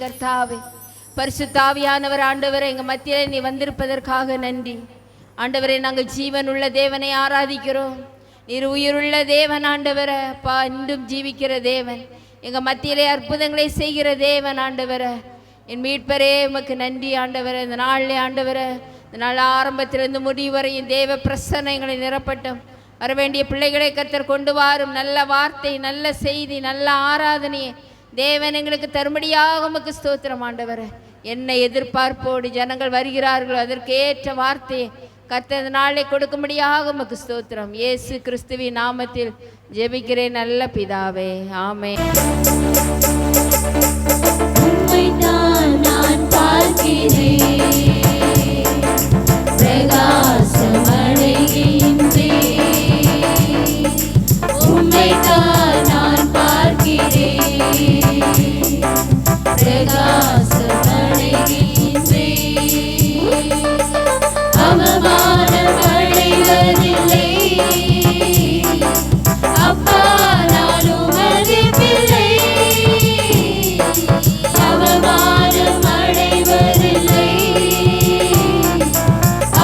கர்த்தாவே. பரிசுத்தாவியானவர் ஆண்டவரே, எங்கள் மத்தியிலே நீ வந்திருப்பதற்காக நன்றி ஆண்டவரே. நாங்கள் ஜீவன் உள்ள தேவனை ஆராதிக்கிறோம். நீர் உயிருள்ள தேவன் ஆண்டவரே. அப்பா, இன்றும் ஜீவிக்கிற தேவன், எங்கள் மத்தியிலே அற்புதங்களை செய்கிற தேவன் ஆண்டவரே. என் மீட்பரே, உமக்கு நன்றி ஆண்டவரே. இந்த நாளிலே ஆண்டவரே, இந்த நாள் ஆரம்பத்திலிருந்து முடிவு வரையும் தேவ பிரசன்னம் எங்களை நிரப்பட்டும். வரவேண்டிய பிள்ளைகளை கர்த்தர் கொண்டு வாரும். நல்ல வார்த்தை, நல்ல செய்தி, நல்ல ஆராதனையை தேவன் எங்களுக்கு தரும்படியாக உமக்கு ஸ்தோத்திரம் ஆண்டவரே. என்னை எதிர்பார்ப்போடு ஜனங்கள் வருகிறார்கள், அதற்கேற்ற வார்த்தையை கர்த்தர் இந்த நாளை கொடுக்கும்படியாக உமக்கு ஸ்தோத்திரம். இயேசு கிறிஸ்துவின் நாமத்தில் ஜெபிக்கிறேன் நல்ல பிதாவே, ஆமென். உம்மைத்தான் நான் பார்க்கிறேன், பிரகாசமடைகின்றேன். உம்மைத்தான் நான் பார்க்கிறேன், பிரகாசமடைகின்றேன். அவமானம் அடைவதில்லை, அப்பா நான் உமது பிள்ளை. அவமானம் அடைவதில்லை,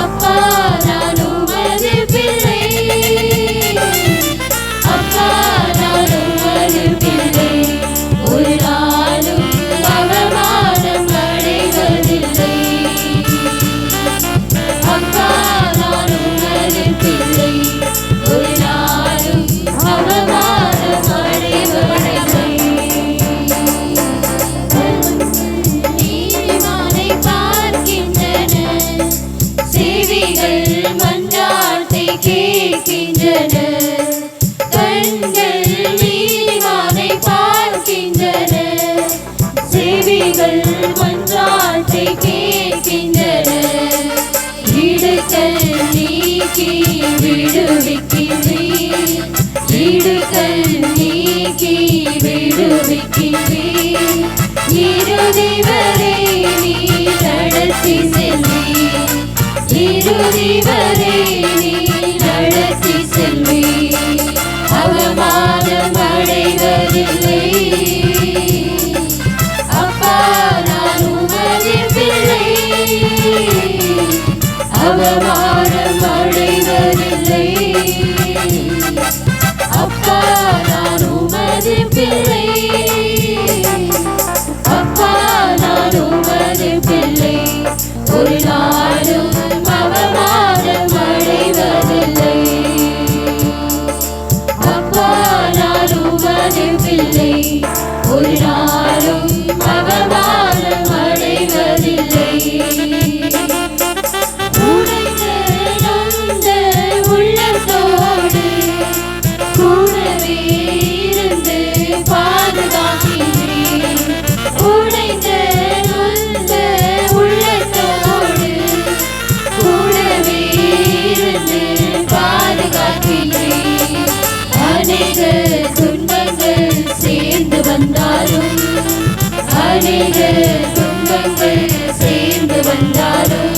அப்பா நான் உமது பிள்ளை. அப்பா நான் உமது பிள்ளை, ஒரு நாளும் அவமானம் அடைவதில்லை. அப்பா நான் உமது பிள்ளை, ஒரு நாளும் அவமானம் அடைவதில்லை. நீதிமானை பார்க்கின்றன, செவிகள் மன்றாட்டை கேட்கின்றன. கண்கள் நீதிமானை பார்க்கின்றன, செவிகள் மன்றாட்டை கேட்கின்றன. இடுக்கல் நீக்கி விடுவிக்கின்றீர், இடுக்கல் நீக்கி விடுவிக்கின்றீர். இறுதி வரை நீ நடத்தி செல்வீர், இறுதி வரை நீ நடத்தி செல்வீர். அவமானம் அடைவதில்லை, அப்பா நான் உமது பிள்ளை. அவமானம் அடைவதில்லை, அப்பா நான் உமது பிள்ளை. அப்பா நான் உமது பிள்ளை, ஒரு நாளும் அவமானம் அடைவதில்லை. அப்பா நான் உமது பிள்ளை, ஒரு நாளும் அவமானம் அடைவதில்லை. உடைந்த நொந்த உள்ளத்தோடு கூடவே இருந்து பாதுகாக்கின்றீர். உடைந்த நொந்த உள்ளத்தோடு கூடவே இருந்து பாதுகாக்கின்றீர். அநேக துன்பங்கள் சேர்ந்து வந்தாலும், அநேக துன்பங்கள் சேர்ந்து வந்தாலும்,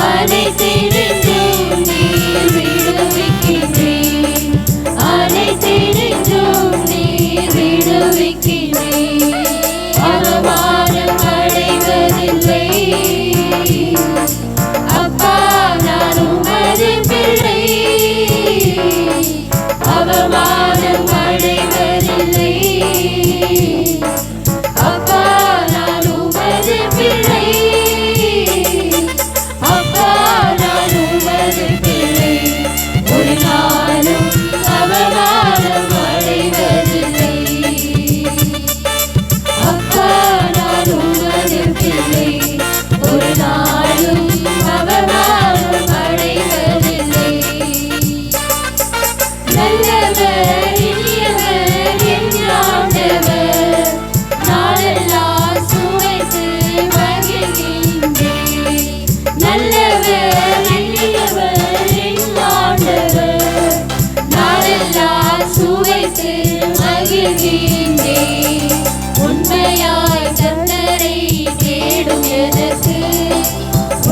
அனைத்தினின்றும் நீர் விடுவிக்கின்றீர், அனைத்தினின்றும் நீர் விடுவிக்கின்றீர். அவமானம் அடைவதில்லை, அப்பா நான் உமது பிள்ளை. அவமானம் அடைவதில்லை, அப்பா நான் உமது பிள்ளை. அப்பா நான் உமது பிள்ளை, ஒரு நாளும் அவமானம் அடைவதில்லை. அப்பா நான் உமது பிள்ளை, ஒரு நாளும் அவமானம் அடைவதில்லை. நல்லவர் இனியவர் என் ஆண்டவர், நாளெல்லாம் சுவைத்து மகிழ்கின்றேன். நல்லவர் இனியவர் என் ஆண்டவர், நாளெல்லாம் சுவைத்து மகிழ்கின்றேன். உண்மையாய் கர்த்தரை தேடும் எனக்கு,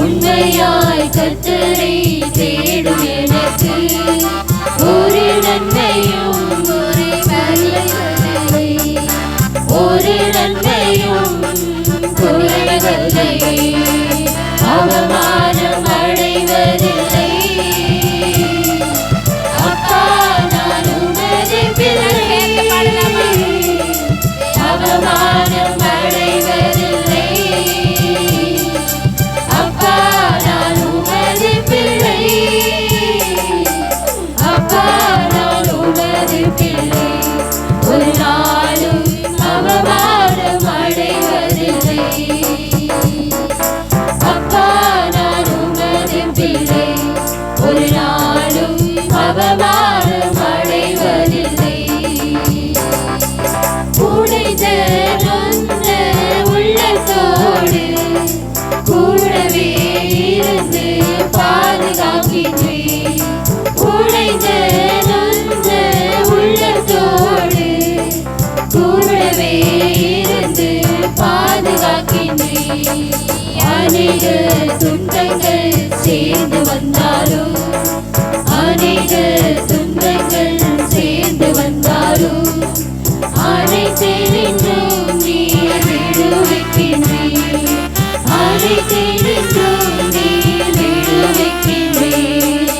உண்மையாய் கர்த்தரை தேடும் எனக்கு, ஒரு நன்மையும் ஒரு பகைவதில்லை, ஒரு நன்மையும் அநேக துன்பங்கள் சேர்ந்து வந்தாலும் அநேக துன்பங்கள் சேர்ந்து வந்தாலும் அனைத்தேனின்றும் நீர் விடுவிக்கின்றீர் அனைத்தேனின்றும் நீர் விடுவிக்கின்றீர்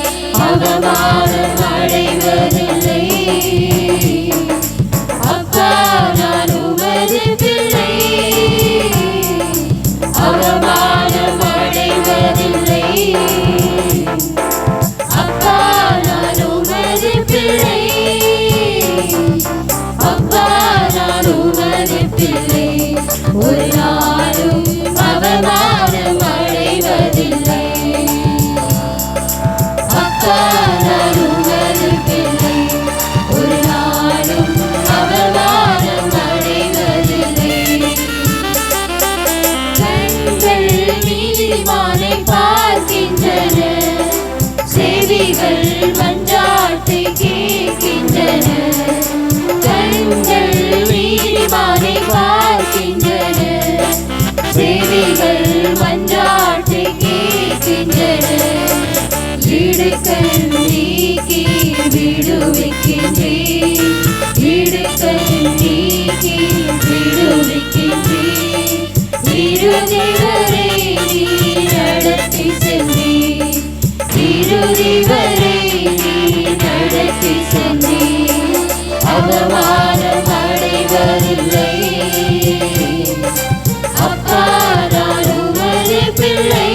அவமானம் அடைவதில்லை அப்பா நான் உமது பிள்ளை அவமானம் அடைவதில்லை அப்பா நான் உமது பிள்ளை அப்பா நான் உமது பிள்ளை ஒரு நாளும் அவமானம் அடைவதில்லை அப்பா நான் உமது பிள்ளை ஒரு நாளும் அவமானம் அடைவதில்லை கண்கள் நீதிமானை பார்க்கின்றன செவிகள் மன்றாட்டை கேட்கின்றன கண்கள் நீதிமானை பார்க்கின்றன செவிகள் மன்றாட்டை கேட்கின்றன இடுக்கண் நீக்கி விடுவிக்கின்றேன் இடுக்கண் நீக்கி விடுவிக்கின்றேன் இறுதி வரை நீ நடத்தி சென்றேன் இறுதி வரை நீ நடத்தி சென்றேன் அவமானம் அடைவதில்லை அப்பா நான் உமது பிள்ளை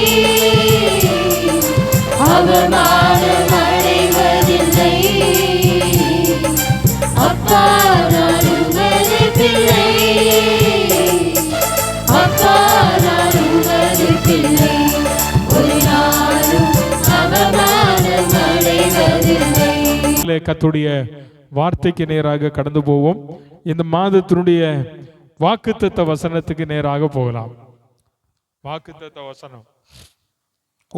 அவமானம் அடைவதில்லை அப்பா நான் உமது பிள்ளை அப்பா நான் உமது பிள்ளை ஒரு நாளும் அவமானம் அடைவதில்லை. கர்த்தருடைய வார்த்தைக்கு நேராக கடந்து போவோம். இந்த மாதத்தினுடைய வாக்குத்தத்த வசனத்துக்கு நேராக போகலாம். வாக்குத்தத்த வசனம்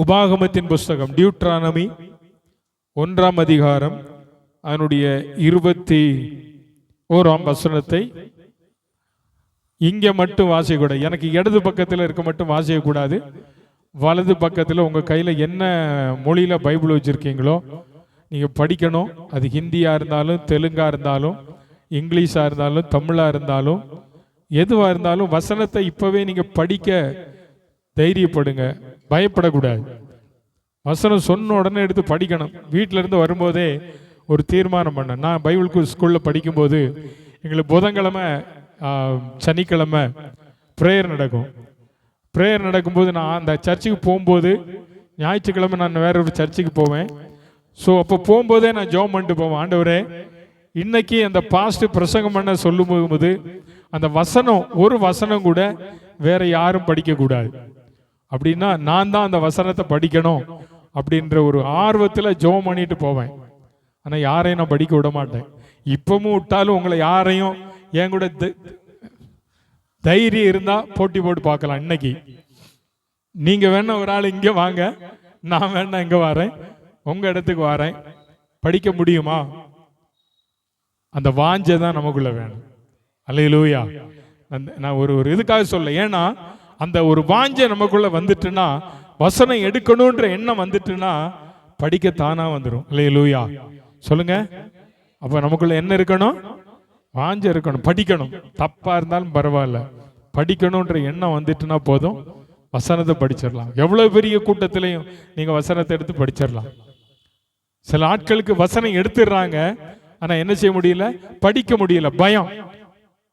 உபாகமத்தின் புஸ்தகம் டியூட்ரானமி 1ஆம் அதிகாரம் அதனுடைய 21ஆம் வசனத்தை இங்கே மட்டும் வாசிக்கக்கூடாது. எனக்கு இடது பக்கத்தில் இருக்க மட்டும் வாசிக்கக்கூடாது. வலது பக்கத்தில் உங்கள் கையில் என்ன மொழியில் பைபிள் வச்சுருக்கீங்களோ நீங்கள் படிக்கணும். அது ஹிந்தியாக இருந்தாலும் தெலுங்காக இருந்தாலும் இங்கிலீஷாக இருந்தாலும் தமிழாக இருந்தாலும் எதுவாக இருந்தாலும் வசனத்தை இப்போவே நீங்கள் படிக்க தைரியப்படுங்க, பயப்படக்கூடாது. வசனம் சொன்ன உடனே எடுத்து படிக்கணும். வீட்டிலேருந்து வரும்போதே ஒரு தீர்மானம் பண்ணேன். நான் பைபிள் ஸ்கூலில் படிக்கும்போது எங்களுக்கு புதன்கிழமை சனிக்கிழமை ப்ரேயர் நடக்கும். ப்ரேயர் நடக்கும்போது நான் அந்த சர்ச்சுக்கு போகும்போது ஞாயிற்றுக்கிழமை நான் வேற ஒரு சர்ச்சுக்கு போவேன். ஸோ அப்போ போகும்போதே நான் ஜெபம் பண்ணிட்டு போவேன். ஆண்டவரே இன்னைக்கு அந்த பாஸ்ட் பிரசங்கம் பண்ண சொல்லும் போது அந்த வசனம் ஒரு வசனம் கூட வேற யாரும் படிக்கக்கூடாது. அப்படின்னா நான் தான் அந்த வசனத்தை படிக்கணும் அப்படின்ற ஒரு ஆர்வத்தில் ஜெபம் பண்ணிட்டு போவேன். ஆனால் யாரையும் நான் படிக்க விட மாட்டேன். இப்பவும் விட்டாலும் உங்களை யாரையும் என் கூட தைரியம் இருந்தால் போட்டி போட்டு பார்க்கலாம். இன்னைக்கு நீங்கள் வேணா ஒரு ஆள் இங்கே வாங்க, நான் வேணா இங்கே வரேன், உங்கள் இடத்துக்கு வரேன். படிக்க முடியுமா? அந்த வாஞ்சை தான் நமக்குள்ள வேணும். அல்லேலூயா. நான் ஒரு இதுக்காக சொல்ல, ஏன்னா அந்த ஒரு வாஞ்சை நமக்குள்ள வந்துட்டுன்னா, வசனம் எடுக்கணுன்ற எண்ணம் வந்துட்டுன்னா படிக்கத்தானா வந்துடும். அல்லேலூயா சொல்லுங்க. அப்ப நமக்குள்ள என்ன இருக்கணும்? வாஞ்சை இருக்கணும், படிக்கணும். தப்பா இருந்தாலும் பரவாயில்ல, படிக்கணுன்ற எண்ணம் வந்துட்டுனா போதும், வசனத்தை படிச்சிடலாம். எவ்வளவு பெரிய கூட்டத்திலையும் நீங்க வசனத்தை எடுத்து படிச்சிடலாம். சில ஆட்களுக்கு வசனம் எடுத்துடுறாங்க, ஆனா என்ன செய்ய முடியல, படிக்க முடியல. பயம்,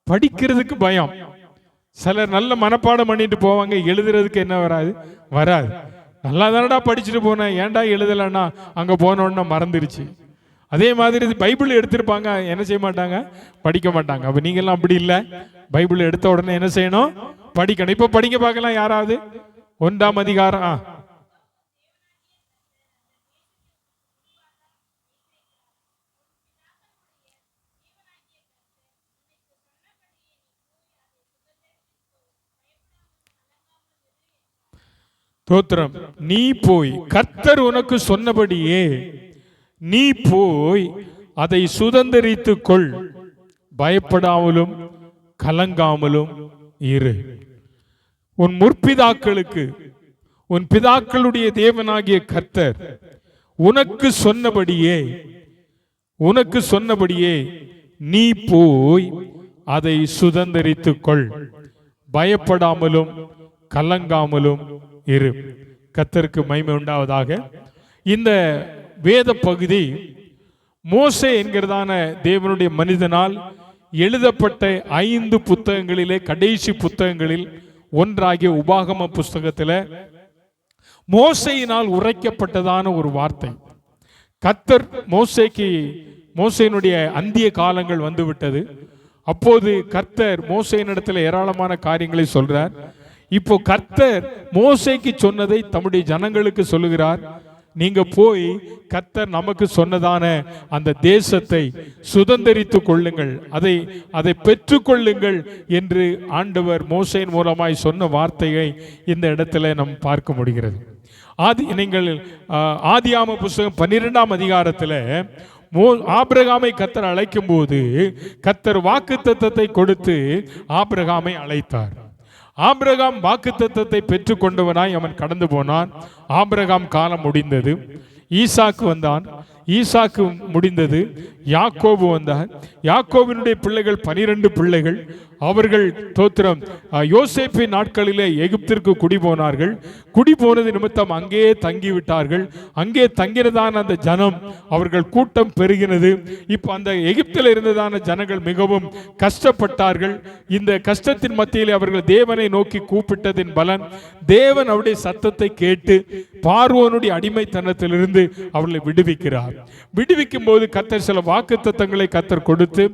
படிக்கிறதுக்கு பயம். சிலர் நல்ல மனப்பாடம் பண்ணிட்டு போவாங்க, எழுதுறதுக்கு என்ன வராது. நல்லா தானடா படிச்சுட்டு போனேன், ஏன்டா எழுதலைன்னா அங்க போனோன்னா மறந்துருச்சு. அதே மாதிரி பைபிள் எடுத்திருப்பாங்க, என்ன செய்ய மாட்டாங்க, படிக்க மாட்டாங்க. அப்ப நீங்கெல்லாம் அப்படி இல்லை. பைபிள் எடுத்த உடனே என்ன செய்யணும்? படிக்கணும். இப்ப படிக்க பார்க்கலாம் யாராவது. 1ஆம் அதிகாரம் தோத்திரம். நீ போய் கர்த்தர் உனக்கு சொன்னபடியே நீ போய் அதை சுதந்தரித்துக் கொள், பயப்படாமலும் கலங்காமலும் இரு. உன் முற்பிதாக்களுக்கு உன் பிதாக்களுடைய தேவனாகிய கர்த்தர் உனக்கு சொன்னபடியே நீ போய் அதை சுதந்தரித்துக் கொள், பயப்படாமலும் கலங்காமலும் இரு. கர்த்தருக்கு மகிமை உண்டாவதாக. இந்த வேத பகுதி மோசே என்கிறதான தேவனுடைய மனிதனால் எழுதப்பட்ட 5 புத்தகங்களிலே கடைசி புத்தகங்களில் ஒன்றாகிய உபாகம புஸ்தகத்தில் மோசையினால் உரைக்கப்பட்டதான ஒரு வார்த்தை. கர்த்தர் மோசேயினுடைய அந்திய காலங்கள் வந்துவிட்டது. அப்போது கர்த்தர் மோசேயினிடத்தில் ஏராளமான காரியங்களை சொல்றார். இப்போ கர்த்தர் மோசேக்கு சொன்னதை தம்முடைய ஜனங்களுக்கு சொல்லுகிறார். நீங்க போய் கர்த்தர் நமக்கு சொன்னதான அந்த தேசத்தை சுதந்தரித்துக் கொள்ளுங்கள், அதை பெற்றுக்கொள்ளுங்கள் என்று ஆண்டவர் மோசேயின் மூலமாய் சொன்ன வார்த்தையை இந்த இடத்துல நாம் பார்க்க முடிகிறது. ஆதியாம புஸ்தகம் 12ஆம் அதிகாரத்தில் ஆபிரகாமை கர்த்தர் அழைக்கும் போது கர்த்தர் வாக்குத்தத்தத்தை கொடுத்து ஆபிரகாமை அழைத்தார். ஆபிரகாம் வாக்குத்தத்தத்தை பெற்றுக் கொண்டவனாய் அவன் கடந்து போனான். ஆபிரகாம் காலம் முடிந்தது. ஈசாக்கு வந்தான். ஈசாக்கு முடிந்தது. யாக்கோபு வந்தார். யாக்கோபினுடைய பிள்ளைகள் 12 பிள்ளைகள். அவர்கள் தோத்திரம் யோசேப்பின் நாட்களிலே எகிப்திற்கு குடி போனார்கள். குடி போனது நிமித்தம் அங்கே தங்கிவிட்டார்கள். அங்கே தங்கிறதான அந்த ஜனம் அவர்கள் கூட்டம் பெருகினது. இப்போ அந்த எகிப்தில் இருந்ததான ஜனங்கள் மிகவும் கஷ்டப்பட்டார்கள். இந்த கஷ்டத்தின் மத்தியிலே அவர்கள் தேவனை நோக்கி கூப்பிட்டதின் பலன் தேவன் அவருடைய சத்தத்தை கேட்டு பார்வோனுடைய அடிமைத்தனத்திலிருந்து அவர்களை விடுவிக்கிறார். விடுவிக்கும் போது கர்த்தர் சில வாக்குத்தத்தங்களை கர்த்தர் கொடுத்து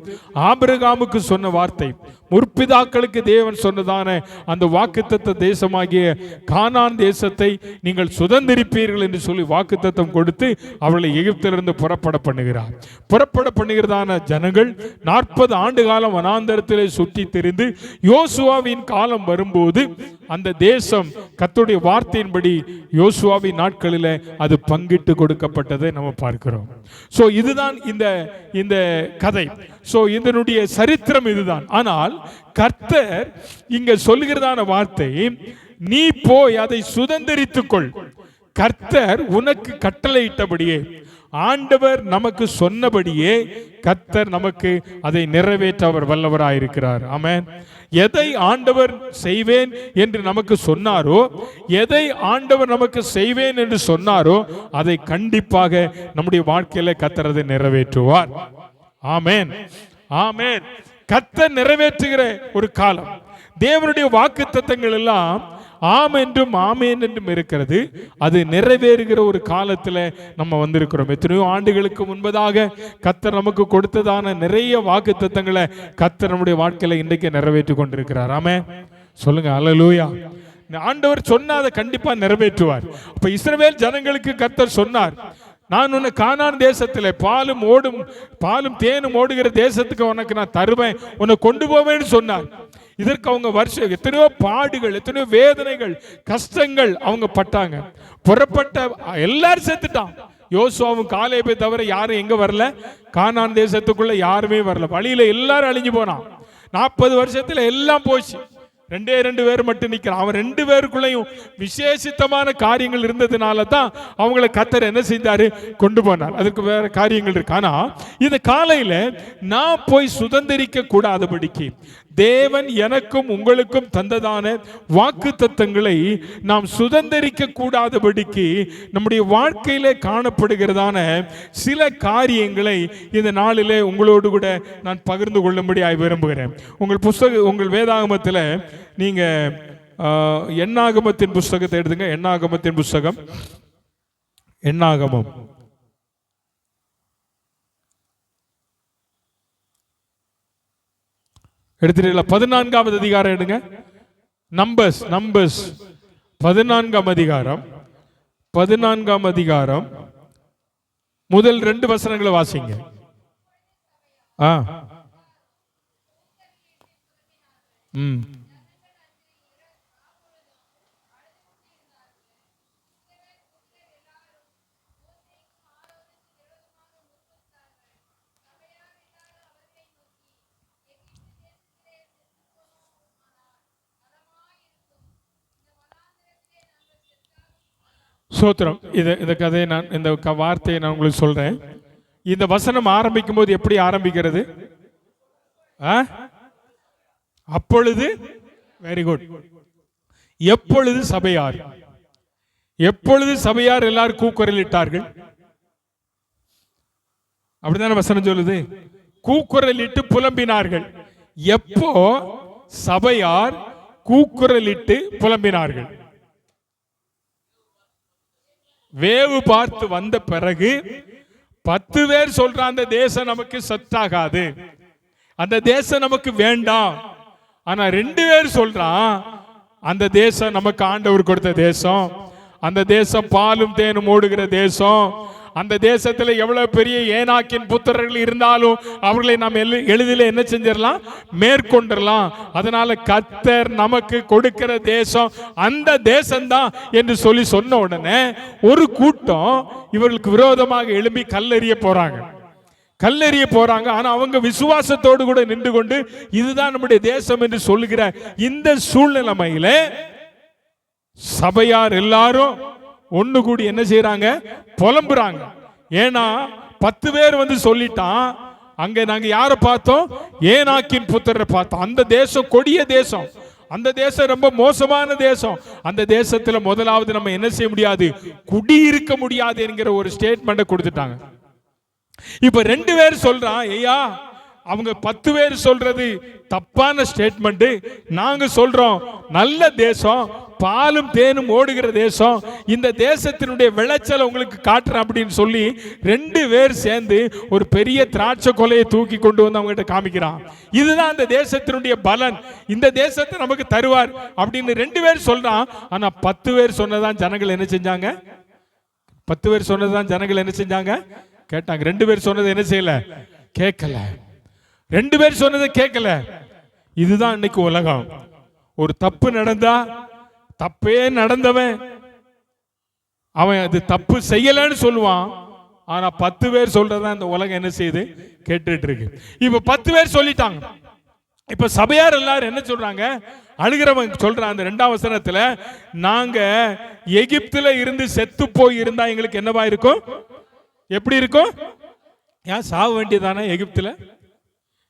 ஆபிரகாமுக்கு சொன்ன வார்த்தை, முற்பிதாக்களுக்கு தேவன் சொன்னதான அந்த வாக்குத்தத்த தேசமாகிய கானான் தேசத்தை நீங்கள் சுதந்திரிப்பீர்கள் என்று சொல்லி வாக்குத்தத்தம் கொடுத்து அவர்களை எகிப்திலிருந்து புறப்பட பண்ணுகிறதான ஜனங்கள் 40 ஆண்டு காலம் வனாந்தரத்திலே சுற்றி திரிந்து யோசுவாவின் காலம் வரும்போது அந்த தேசம் கர்த்தருடைய வார்த்தையின்படி யோசுவாவின் நாட்களில் அது பங்கிட்டு கொடுக்கப்பட்டதை நம்ம பார்க்கிறோம். சோ இதுதான் இந்த கதை. சோ இதனுடைய சரித்திரம் இதுதான். ஆனால் கர்த்தர் இங்க சொல்லுகிறதான வார்த்தை, நீ போய் அதை சுதந்தரித்துக் கொள். கர்த்தர் உனக்கு கட்டளையிட்டபடியே, ஆண்டவர் நமக்கு சொன்னபடியே கர்த்தர் நமக்கு அதை நிறைவேற்ற அவர் வல்லவராயிருக்கிறார். ஆமென். எதை ஆண்டவர் செய்வேன் என்று நமக்கு சொன்னாரோ, எதை ஆண்டவர் நமக்கு செய்வேன் என்று சொன்னாரோ அதை கண்டிப்பாக நம்முடைய வாழ்க்கையில கர்த்தர் அதை நிறைவேற்றுவார். ஆமென், ஆமென். கர்த்தர் நிறைவேற்றுகிற ஒரு காலம். தேவனுடைய வாக்குத்தத்தங்கள் எல்லாம் ஆம் என்றும் ஆமேன் என்றும் இருக்கிறது. அது நிறைவேறுகிற ஒரு காலத்தில் நம்ம வந்திருக்கிறோம். எத்தனையோ ஆண்டுகளுக்கு முன்பதாக கர்த்தர் நமக்கு கொடுத்ததான நிறைய வாக்குத்தத்தங்களை கர்த்தர் நம்முடைய வாழ்க்கையில இன்றைக்கு நிறைவேற்றி கொண்டிருக்கிறார். ஆமென், சொல்லுங்க அல்லேலூயா. ஆண்டவர் சொன்னா அதை கண்டிப்பா நிறைவேற்றுவார். அப்ப இஸ்ரவேல் ஜனங்களுக்கு கர்த்தர் சொன்னார், நான் உன்னை கானான் தேசத்தில் பாலும் தேனும் ஓடுகிற தேசத்துக்கு உனக்கு நான் தருவேன், உன்னை கொண்டு போவேன்னு சொன்னார். இதற்கு அவங்க வருஷம் எத்தனையோ பாடுகள், எத்தனையோ வேதனைகள், கஷ்டங்கள் அவங்க பட்டாங்க. புறப்பட்ட எல்லாரும் செத்துட்டான். யோசுவாவும் காலேபை தவிர யாரும் எங்க வரல, கானான் தேசத்துக்குள்ள யாருமே வரல. வழியில எல்லாரும் அழிஞ்சு போனான். 40 வருஷத்துல எல்லாம் போச்சு. 2 பேர் மட்டும் நிக்கிறான். அவன் 2 பேருக்குள்ளையும் விசேஷித்தமான காரியங்கள் இருந்ததுனால தான் அவங்களை கர்த்தர் என்ன செய்தாரு, கொண்டு போனார். அதுக்கு வேற காரியங்கள் இருக்கு. ஆனா இந்த காலையில நான் போய் சுதந்திரிக்க கூடாதபடிக்கு தேவன் எனக்கும் உங்களுக்கும் தந்ததான வாக்குத்தத்தங்களை நாம் சுதந்திரிக்க கூடாதபடிக்கு நம்முடைய வாழ்க்கையிலே காணப்படுகிறதான சில காரியங்களை இந்த நாளிலே உங்களோடு கூட நான் பகிர்ந்து கொள்ளும்படியாக விரும்புகிறேன். உங்கள் வேதாகமத்தில் நீங்க எண்ணாகமத்தின் புஸ்தகத்தை எடுத்துங்க. எண்ணாகமத்தின் புஸ்தகம், எண்ணாகமம் எடுத்துட்டீங்களா? 14ஆவது அதிகாரம் எடுங்க. நம்பர்ஸ் 14ஆம் அதிகாரம், 14ஆம் அதிகாரம் முதல் 2 வசனங்களை வாசிங்க. சோத்திரம். இந்த கதையை நான் இந்த வார்த்தையை நான் உங்களுக்கு சொல்றேன். இந்த வசனம் ஆரம்பிக்கும் போது எப்படி ஆரம்பிக்கிறது? அப்பொழுது, வெரி குட், எப்பொழுது சபையார், எப்பொழுது சபையார் எல்லாரும் கூக்குரலிட்டார்கள். அப்படித்தான வசனம் சொல்லுது. கூக்குரலிட்டு புலம்பினார்கள். எப்போ சபையார் கூக்குரலிட்டு புலம்பினார்கள்? வேவு பார்த்து வந்த பிறகு 10 பேர் சொல்ற அந்த தேசம் நமக்கு செட்டாகாது, அந்த தேசம் நமக்கு வேண்டாம். ஆனா 2 பேர் சொல்றான் அந்த தேசம் நமக்கு ஆண்டவர் கொடுத்த தேசம், அந்த தேசம் பாலும் தேனும் ஓடுகிற தேசம், அந்த தேசத்துல எவ்வளவு பெரிய ஏனாக்கின் புத்திரர்கள் இருந்தாலும் அவர்களை நாம் எளிதில் என்ன செஞ்சிடலாம், மேற்கொண்டரலாம். அதனால கர்த்தர் நமக்கு கொடுக்கிற தேசம் அந்த தேசம்தான் என்று சொல்லி சொன்ன உடனே ஒரு கூட்டம் இவர்களுக்கு விரோதமாக எழும்பி கல்லெறிய போறாங்க. ஆனா அவங்க விசுவாசத்தோடு கூட நின்று கொண்டு இதுதான் நம்முடைய தேசம் என்று சொல்லுகிற இந்த சூழ்நிலைமையில சபையார் எல்லாரும் ஒண்ணு கூடி என்ன செய்யறாங்க, புலம்புறாங்க. ஏன்னா 10 பேர் வந்து சொல்லிட்டான். அங்க நாங்க யாரை பார்த்தோம்? ஏனாக்கின் புத்திரரை பார்த்தோம். அந்த தேசம் கொடிய தேசம், அந்த தேசம் ரொம்ப மோசமான தேசம். அந்த தேசத்துல முதலாவது நம்ம என்ன செய்ய முடியாது, குடியிருக்க முடியாது என்கிற ஒரு ஸ்டேட்மெண்ட் கொடுத்துட்டாங்க. இப்ப 2 பேர் சொல்றான், ஐயா அவங்க 10 பேர் சொல்றது தப்பான ஸ்டேட்மெண்ட், நாங்க சொல்றோம் நல்ல தேசம், பாலும் தேனும் ஓடுகிற தேசம், இந்த தேசத்தினுடைய விளைச்சல் உங்களுக்கு காட்டுறேன் அப்படின்னு சொல்லி 2 பேர் சேர்ந்து ஒரு பெரிய திராட்சை கொலையை தூக்கி கொண்டு வந்து அவங்க கிட்ட காமிக்கிறான். இதுதான் அந்த தேசத்தினுடைய பலன், இந்த தேசத்தை நமக்கு தருவார் அப்படின்னு 2 பேர் சொல்றான். ஆனா 10 பேர் சொன்னதான் ஜனங்கள் என்ன செஞ்சாங்க, 10 பேர் சொன்னதான் ஜனங்கள் என்ன செஞ்சாங்க, கேட்டாங்க. 2 பேர் சொன்னது என்ன செய்யல, கேட்கல. 2 பேர் சொன்னதை கேட்கல. இதுதான் இன்னைக்கு உலகம். ஒரு தப்பு நடந்தா, தப்பே நடந்தவன் அவன் அது தப்பு செய்யலன்னு சொல்லுவான். ஆனா 10 பேர் சொல்றதா இந்த உலகம் என்ன செய்யுது, கேட்டுட்டு இருக்கு. இப்ப 10 பேர் சொல்லிட்டாங்க. இப்ப சபையார் எல்லாரும் என்ன சொல்றாங்க, அழுகிறவன் சொல்றான் அந்த 2ஆம் வசனத்துல, நாங்க எகிப்துல இருந்து செத்து போய் இருந்தா எங்களுக்கு என்னவா இருக்கும், எப்படி இருக்கும்? ஏன் சாவ வேண்டியதானே?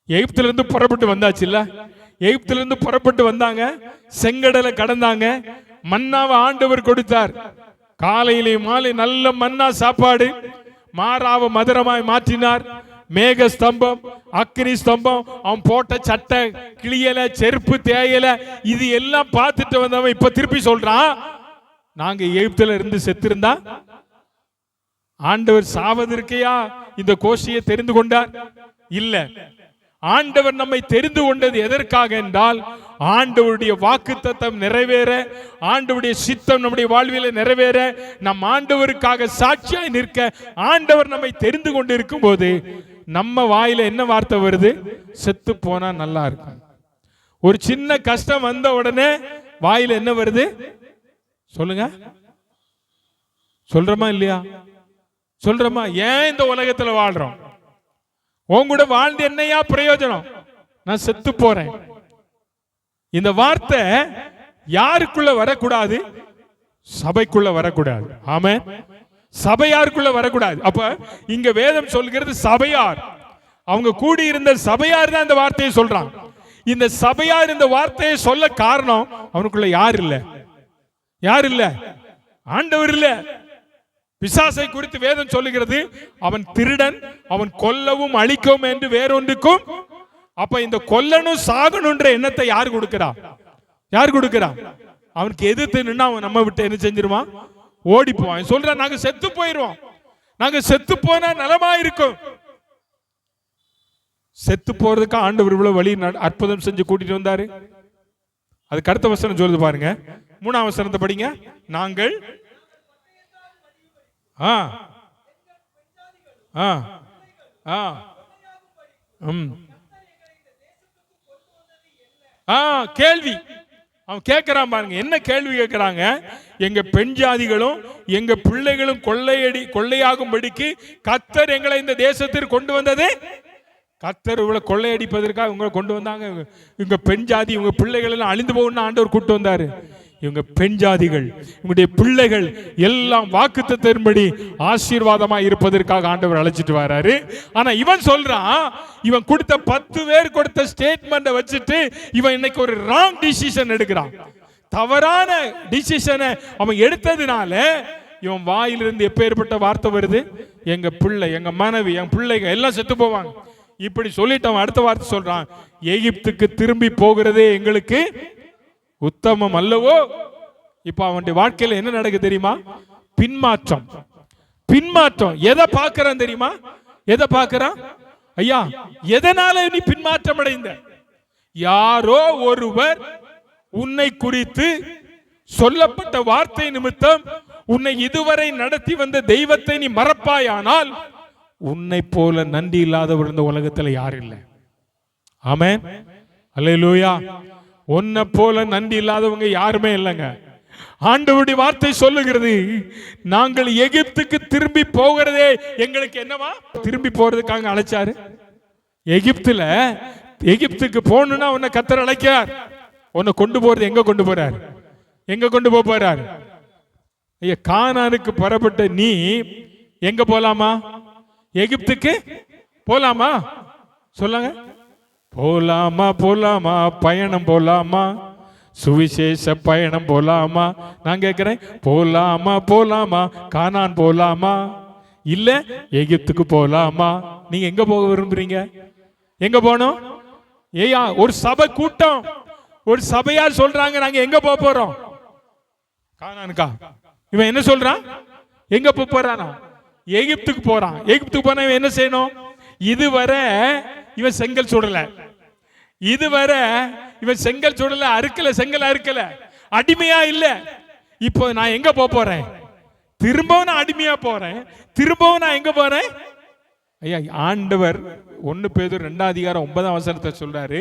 எகிப்துல இருந்து புறப்பட்டு வந்தாச்சு இல்ல, எகிப்துல இருந்து புறப்பட்டு வந்தாங்க, செங்கடலை கடந்தாங்க, மன்னாவை ஆண்டவர் கொடுத்தார். காலையிலே மாலை நல்ல மன்னா சாப்பாடு, மாறாவ மதுரமாய் மாற்றினார். மேக ஸ்தம்பம், அக்னி ஸ்தம்பம், அவன் போட்ட சட்டை கிளியல, செருப்பு தேயல, இது எல்லாம் பார்த்துட்டு வந்தவன் இப்ப திருப்பி சொல்றான், நாங்க எகிப்துல இருந்து செத்திருந்தா ஆண்டவர் சாவதற்கையா இந்த கோஷியை தெரிந்து கொண்டார்? இல்ல. ஆண்டவர் நம்மை தெரிந்து கொண்டது எதற்காக என்றால், ஆண்டவருடைய வாக்குத்தத்தம் நிறைவேற, ஆண்டவருடைய சித்தம் நம்முடைய வாழ்வில நிறைவேற, நம் ஆண்டவருக்காக சாட்சியாய் நிற்க ஆண்டவர் நம்மை தெரிந்து கொண்டு இருக்கும் போது நம்ம வாயில என்ன வார்த்தை வருது, செத்து போனா நல்லா இருக்கும். ஒரு சின்ன கஷ்டம் வந்த உடனே வாயில என்ன வருது சொல்லுங்க, சொல்றோமா இல்லையா? சொல்றோமா? ஏன் இந்த உலகத்துல வாழ்றோம்? உன் கூட வாழ்ந்து என்னையா பிரயோஜனம், நான் செத்து போறேன். இந்த வார்த்தை யாருக்குள்ள வரக்கூடாது, சபைக்குள்ள வரக்கூடாது. ஆமென். சபையாருக்குள்ள வரக்கூடாது. அப்ப இங்க வேதம் சொல்கிறது சபையார், அவங்க கூடி இருந்த சபையார் தான் இந்த வார்த்தையை சொல்றாங்க. இந்த சபையார் இந்த வார்த்தையை சொல்ல காரணம், அவனுக்குள்ள யார் இல்ல, யார் இல்ல, ஆண்டவர் இல்ல. பிசாசை குறித்து வேதம் சொல்லுகிறது, அவன் திருடன், அவன் கொல்லவும் அழிக்கவும் என்று வேறொன்றுக்கும். அப்ப இந்த கொல்லணும் சாகணும்ன்ற எண்ணத்தை யார் கொடுக்கிறா, யார் கொடுக்கிறா? அவனுக்கு எதிர்த்து நின்னா அவன் நம்ம விட்டு என்ன செஞ்சிருவான், ஓடி போவான். சொல்றான், நாங்க செத்து போயிருவோம், நாங்க செத்து போனா நலமா இருக்கும். செத்து போறதுக்கு ஆண்டவர் இவ்வளவு வழி அற்புதம் செஞ்சு கூட்டிட்டு வந்தாரு. அதுக்கு அடுத்த வசனம் சொல்லுது பாருங்க, 3ஆம் வசனத்தை படிங்க. நாங்கள் கேள்வி அவன் கேட்கிறான் பாருங்க. என்ன கேள்வி கேட்கிறாங்க? எங்க பெண் ஜாதிகளும் எங்க பிள்ளைகளும் கொள்ளையாகும்படிக்கு கர்த்தர் எங்களை இந்த தேசத்திற்கு கொண்டு வந்தது. கர்த்தர் இவ்வளவு கொள்ளையடிப்பதற்காக உங்களை கொண்டு வந்தாங்க. இவங்க பெண் ஜாதி, இவங்க பிள்ளைகள் எல்லாம் அழிந்து போகணும்னு ஆண்டவர் கூட்டு வந்தாரு. இவங்க பெண் ஜாதிகள், இவங்களுடைய பிள்ளைகள் எல்லாம் வாக்குத்தத்தத்தின்படி ஆசீர்வாதமா இருப்பதற்காக ஆண்டவர் அழைச்சிட்டு வராரு. ஆனா இவன் சொல்றான், இவன் கொடுத்த 10 பேர் கொடுத்த ஸ்டேட்மெண்ட்டை வச்சுட்டு இவன் இன்னைக்கு ஒரு ராங் டிசிஷன் எடுக்கிறான். தவறான டிசிஷனை அவன் எடுத்ததுனால இவன் வாயிலிருந்து எப்பேற்பட்ட வார்த்தை வருது, எங்க பிள்ளை, எங்க மனைவி, என் பிள்ளைங்க எல்லாம் செத்து போவாங்க. இப்படி சொல்லிட்டு அவன் அடுத்த வார்த்தை சொல்றான், எகிப்துக்கு திரும்பி போகிறதே எங்களுக்கு உத்தமம் அல்லவோ. இப்ப அவனுடைய வாழ்க்கையில என்ன நடக்குது தெரியுமா? பின்மாற்றம். பின்மாற்றம் எதை பார்க்கறான் தெரியுமா? எதை பார்க்கறான்? ஐயா, எதனால நீ பின்மாற்றம் அடைந்த? யாரோ ஒருவர் உன்னை குறித்து சொல்லப்பட்ட வார்த்தை நிமித்தம் உன்னை இதுவரை நடத்தி வந்த தெய்வத்தை நீ மறப்பாயானால் உன்னை போல நன்றி இல்லாதவர் இந்த உலகத்துல யாரும் இல்லை. ஆமென், அல்லேலூயா. உன்னை போல நன்றி இல்லாதவங்க யாருமே இல்லைங்க. ஆண்டவருடைய வார்த்தை சொல்லுகிறது, நாங்கள் எகிப்துக்கு திரும்பி போகிறதே எங்களுக்கு என்னவா? திரும்பி போறதுக்காக அழைச்சாரு. எகிப்துக்கு போகணும்னா உன்னை கர்த்தர் அழைக்கிறார். உன்னை கொண்டு போறது எங்க கொண்டு போறாரு? எங்க கொண்டு போறாரு? ஐயா, கானானுக்கு புறப்பட்ட நீ எங்க போலாமா? எகிப்துக்கு போலாமா? சொல்லுங்க. போலாமா? போலாமா? பயணம் போலாமா? சுவிசேஷ பயணம் போலாமா? நான் கேட்கிறேன், போலாமா? போலாமா? கானான் போலாமா? இல்ல எகிப்துக்கு போலாமா? நீங்க எங்க போக விரும்புறீங்க? எங்க போனோம்? ஏயா, ஒரு சபை கூட்டம், ஒரு சபையார் சொல்றாங்க, நாங்க எங்க போறோம்? கானானுக்கா? இவன் என்ன சொல்றான்? எங்க போறானா? எகிப்துக்கு போறான். எகிப்துக்கு போனா இவன் என்ன செய்யணும்? இதுவரை இவன் செங்கல் சுடல, இதுவரை இவன் செங்கல் சுடல, அறுக்கல, செங்கல் அறுக்கல, அடிமையா இல்ல. இப்போ நான் எங்க போறேன்? திரும்பவும் நான் அடிமையா போறேன். திரும்பவும் நான் எங்க போறேன்? ஐயா, ஆண்டவர் 1 பேதுரு 2:9 சொல்றாரு,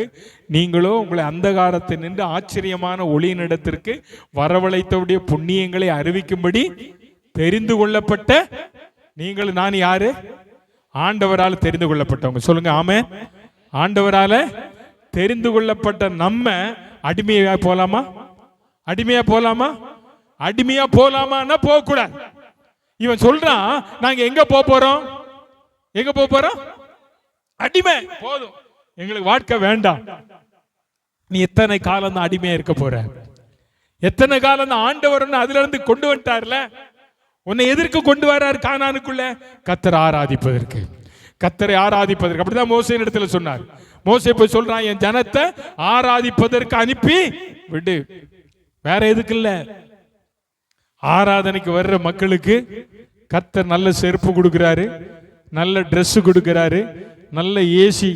நீங்களோ உங்களை அந்தகாரத்தை நின்று ஆச்சரியமான ஒளியினிடத்திற்கு வரவழைத்தவுடைய புண்ணியங்களை அறிவிக்கும்படி தெரிந்து கொள்ளப்பட்ட நீங்கள். நான் யாரு? ஆண்டவரால் தெரிந்து கொள்ளப்பட்டவங்க. சொல்லுங்க ஆமென். ஆண்டவரால தெரிந்து கொள்ளப்பட்ட நம்ம அடிமையா போலாமா? அடிமையா போலாமா? அடிமையா போலாமான்னா போக கூடாது. இவன் சொல்றான், நாங்க எங்க போறோம்? எங்க போறோம்? அடிமை. போதும், எங்களுக்கு வாழ்க்கை வேண்டாம். நீ எத்தனை காலம் தான் அடிமையா இருக்க போற? எத்தனை காலம் தான்? ஆண்டவர் அதுல இருந்து கொண்டு வந்துட்டார்ல, உன்னை எதற்கு கொண்டு வராரு கானானுக்குள்ள? கர்த்தரை ஆராதிப்பதற்கு, கர்த்தரை ஆராதிப்பதற்கு. அப்படிதான் மோசே இடத்துல சொன்னார். மோசே போய் சொல்றான், என் ஜனத்தை ஆராதிப்பதற்கு அனுப்பி விடு. வேற எதுக்கு இல்ல, ஆராதனைக்கு வர்ற மக்களுக்கு கர்த்தர் நல்ல செருப்பு கொடுக்கிறாரு, நல்ல ட்ரெஸ் கொடுக்கிறாரு, நல்ல ஏசி,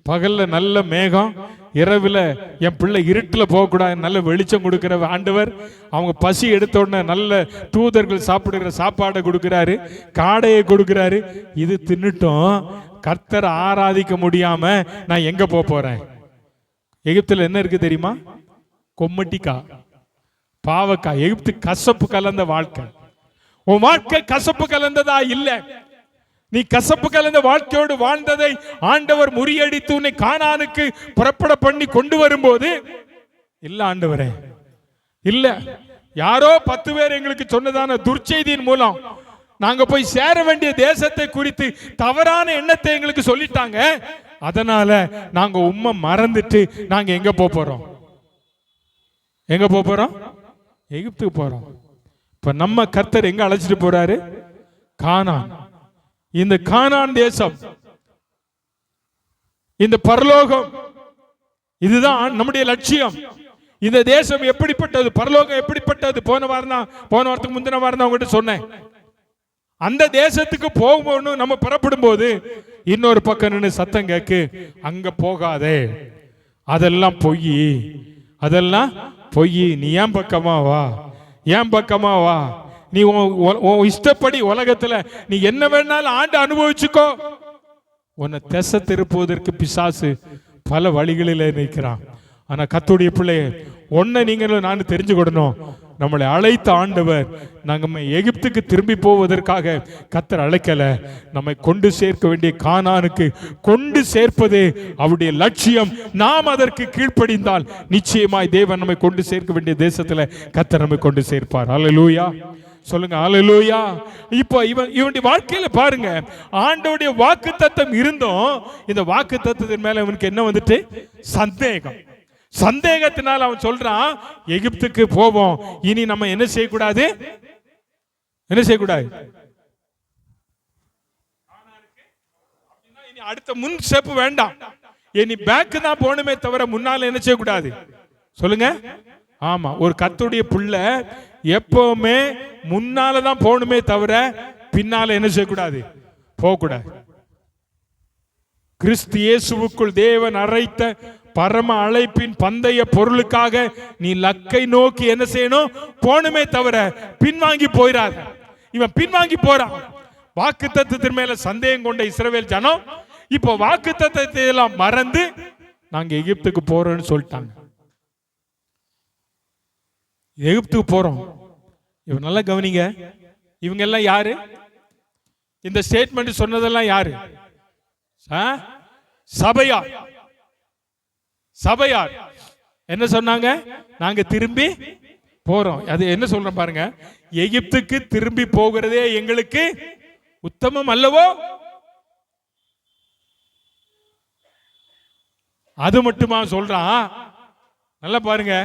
பகல்ல நல்ல மேகம், இரவுல என் பிள்ளை இருட்டில் போகக்கூடாது நல்ல வெளிச்சம் கொடுக்கிற ஆண்டவர். அவங்க பசி எடுத்த உடனே நல்ல தூதர்கள் சாப்பிடுகிற சாப்பாடை கொடுக்கிறாரு, காடையை கொடுக்கிறாரு. இது தின்னுட்டும் கர்த்தரை ஆராதிக்க முடியாம நான் எங்க போறேன்? எகிப்துல என்ன இருக்கு தெரியுமா? கொம்மட்டிக்கா, பாவக்காய். எகிப்து கசப்பு கலந்த வாழ்க்கை. உன் வாழ்க்கை கசப்பு கலந்ததா? இல்ல. நீ கசப்பு கலந்த வாழ்க்கையோடு வாழ்ந்ததை ஆண்டவர் முறியடித்து உன்னை கானானுக்கு புறப்பட பண்ணி கொண்டு வரும்போது, இல்ல ஆண்டவரே, இல்ல, யாரோ 10 பேர் எங்களுக்கு சொன்னதான துர்ச்செய்தியின் மூலம் நாங்க போய் சேர வேண்டிய தேசத்தை குறித்து தவறான எண்ணத்தை எங்களுக்கு சொல்லிட்டாங்க. அதனால நாங்க உம்மை மறந்துட்டு நாங்க எங்க போறோம்? எங்க போறோம்? எகிப்துக்கு போறோம். இப்ப நம்ம கர்த்தர் எங்க அழைச்சிட்டு போறாரு? கானான். இந்த கானான் தேசம், இந்த பரலோகம், இதுதான் நம்முடைய லட்சியம். இந்த தேசம் எப்படிப்பட்டது, பரலோகம் எப்படிப்பட்டது? போன வாரத்துக்கு முந்தின வாரம் தான் உங்ககிட்ட சொன்னேன். அந்த தேசத்துக்கு போகணும் நம்ம புறப்படும் போது இன்னொரு பக்கம் நின்று சத்தம் கேக்கு, அங்க போகாதே, அதெல்லாம் பொய், அதெல்லாம் பொய், நீ ஏன் பக்கமா வா, ஏன் பக்கமா வா, நீ இஷ்டப்படி உலகத்துல நீ என்ன வேணாலும் ஆண்டு அனுபவிச்சுக்கோ. உன்னை திசை திருப்புவதற்கு பிசாசு பல வழிகளில் நிற்கிறான். ஆனா கர்த்தருடைய பிள்ளையே, ஒன்ன நீங்களும் நான் தெரிஞ்சுக்கொள்ளணும். நம்மளை அழைத்த ஆண்டவர் நம்ம எகிப்துக்கு திரும்பி போவதற்காக கர்த்தர் அழைக்கல. நம்மை கொண்டு சேர்க்க வேண்டிய கானானுக்கு கொண்டு சேர்ப்பதே அவருடைய லட்சியம். நாம் அதற்கு கீழ்ப்படிந்தால் நிச்சயமாய் தேவன் நம்மை கொண்டு சேர்க்க வேண்டிய தேசத்துல கர்த்தர் நம்மை கொண்டு சேர்ப்பார். அல்லேலூயா சொல்லுங்க, அல்லேலூயா. இப்போ இவனுடைய வாழ்க்கையில பாருங்க, ஆண்டவருடைய வாக்குத்தத்தம் இருந்தும் இந்த வாக்குத்தத்தத்தின் மேல இவனுக்கு என்ன வந்துட்டு? சந்தேகம். சந்தேகத்தினால் அவன் சொல்றான், எகிப்துக்கு போவோம், இனி நம்ம என்ன செய்யக்கூடாது? என்ன செய்யக்கூடாது? இனி அடுத்த முன் ஸ்டெப் வேண்டாம், இனி பேக் தான் போகணுமே தவிர முன்னால என்ன செய்யக்கூடாது? சொல்லுங்க. ஆமா, ஒரு கர்த்தருடைய பிள்ளை எப்பவுமே முன்னாலதான் போகணுமே தவிர பின்னால என்ன செய்யக்கூடாது? போகக்கூடாது. கிறிஸ்து இயேசுவுக்குள் தேவன் அழைத்த பரம அழைப்பின் பந்தய பொருளுக்காக நீ லக்கை நோக்கி என்ன செய்யணும்? போனுமே தவிர பின்வாங்கி போயிடாத. இவன் பின்வாங்கி போறான். வாக்குத்தத்தத்தின் மேல சந்தேகம் கொண்ட இஸ்ரவேல் ஜனம் இப்போ வாக்குத்தத்தத்தை எல்லாம் மறந்து நாங்க எகிப்துக்கு போறோம்னு சொல்லிட்டாங்க. எகிப்துக்கு போறோம். இவன் நல்லா கவனிங்க, இவங்க எல்லாம் யாரு? இந்த ஸ்டேட்மெண்ட் சொன்னதெல்லாம் யாரு? சபையார். சபையார் என்ன சொன்னாங்க? நாங்க திரும்பி போறோம். அது என்ன சொல்றோம் பாருங்க, எகிப்துக்கு திரும்பி போகிறதே எங்களுக்கு உத்தமம் அல்லவோ? அது மட்டுமா சொல்றான்? நல்லா பாருங்க,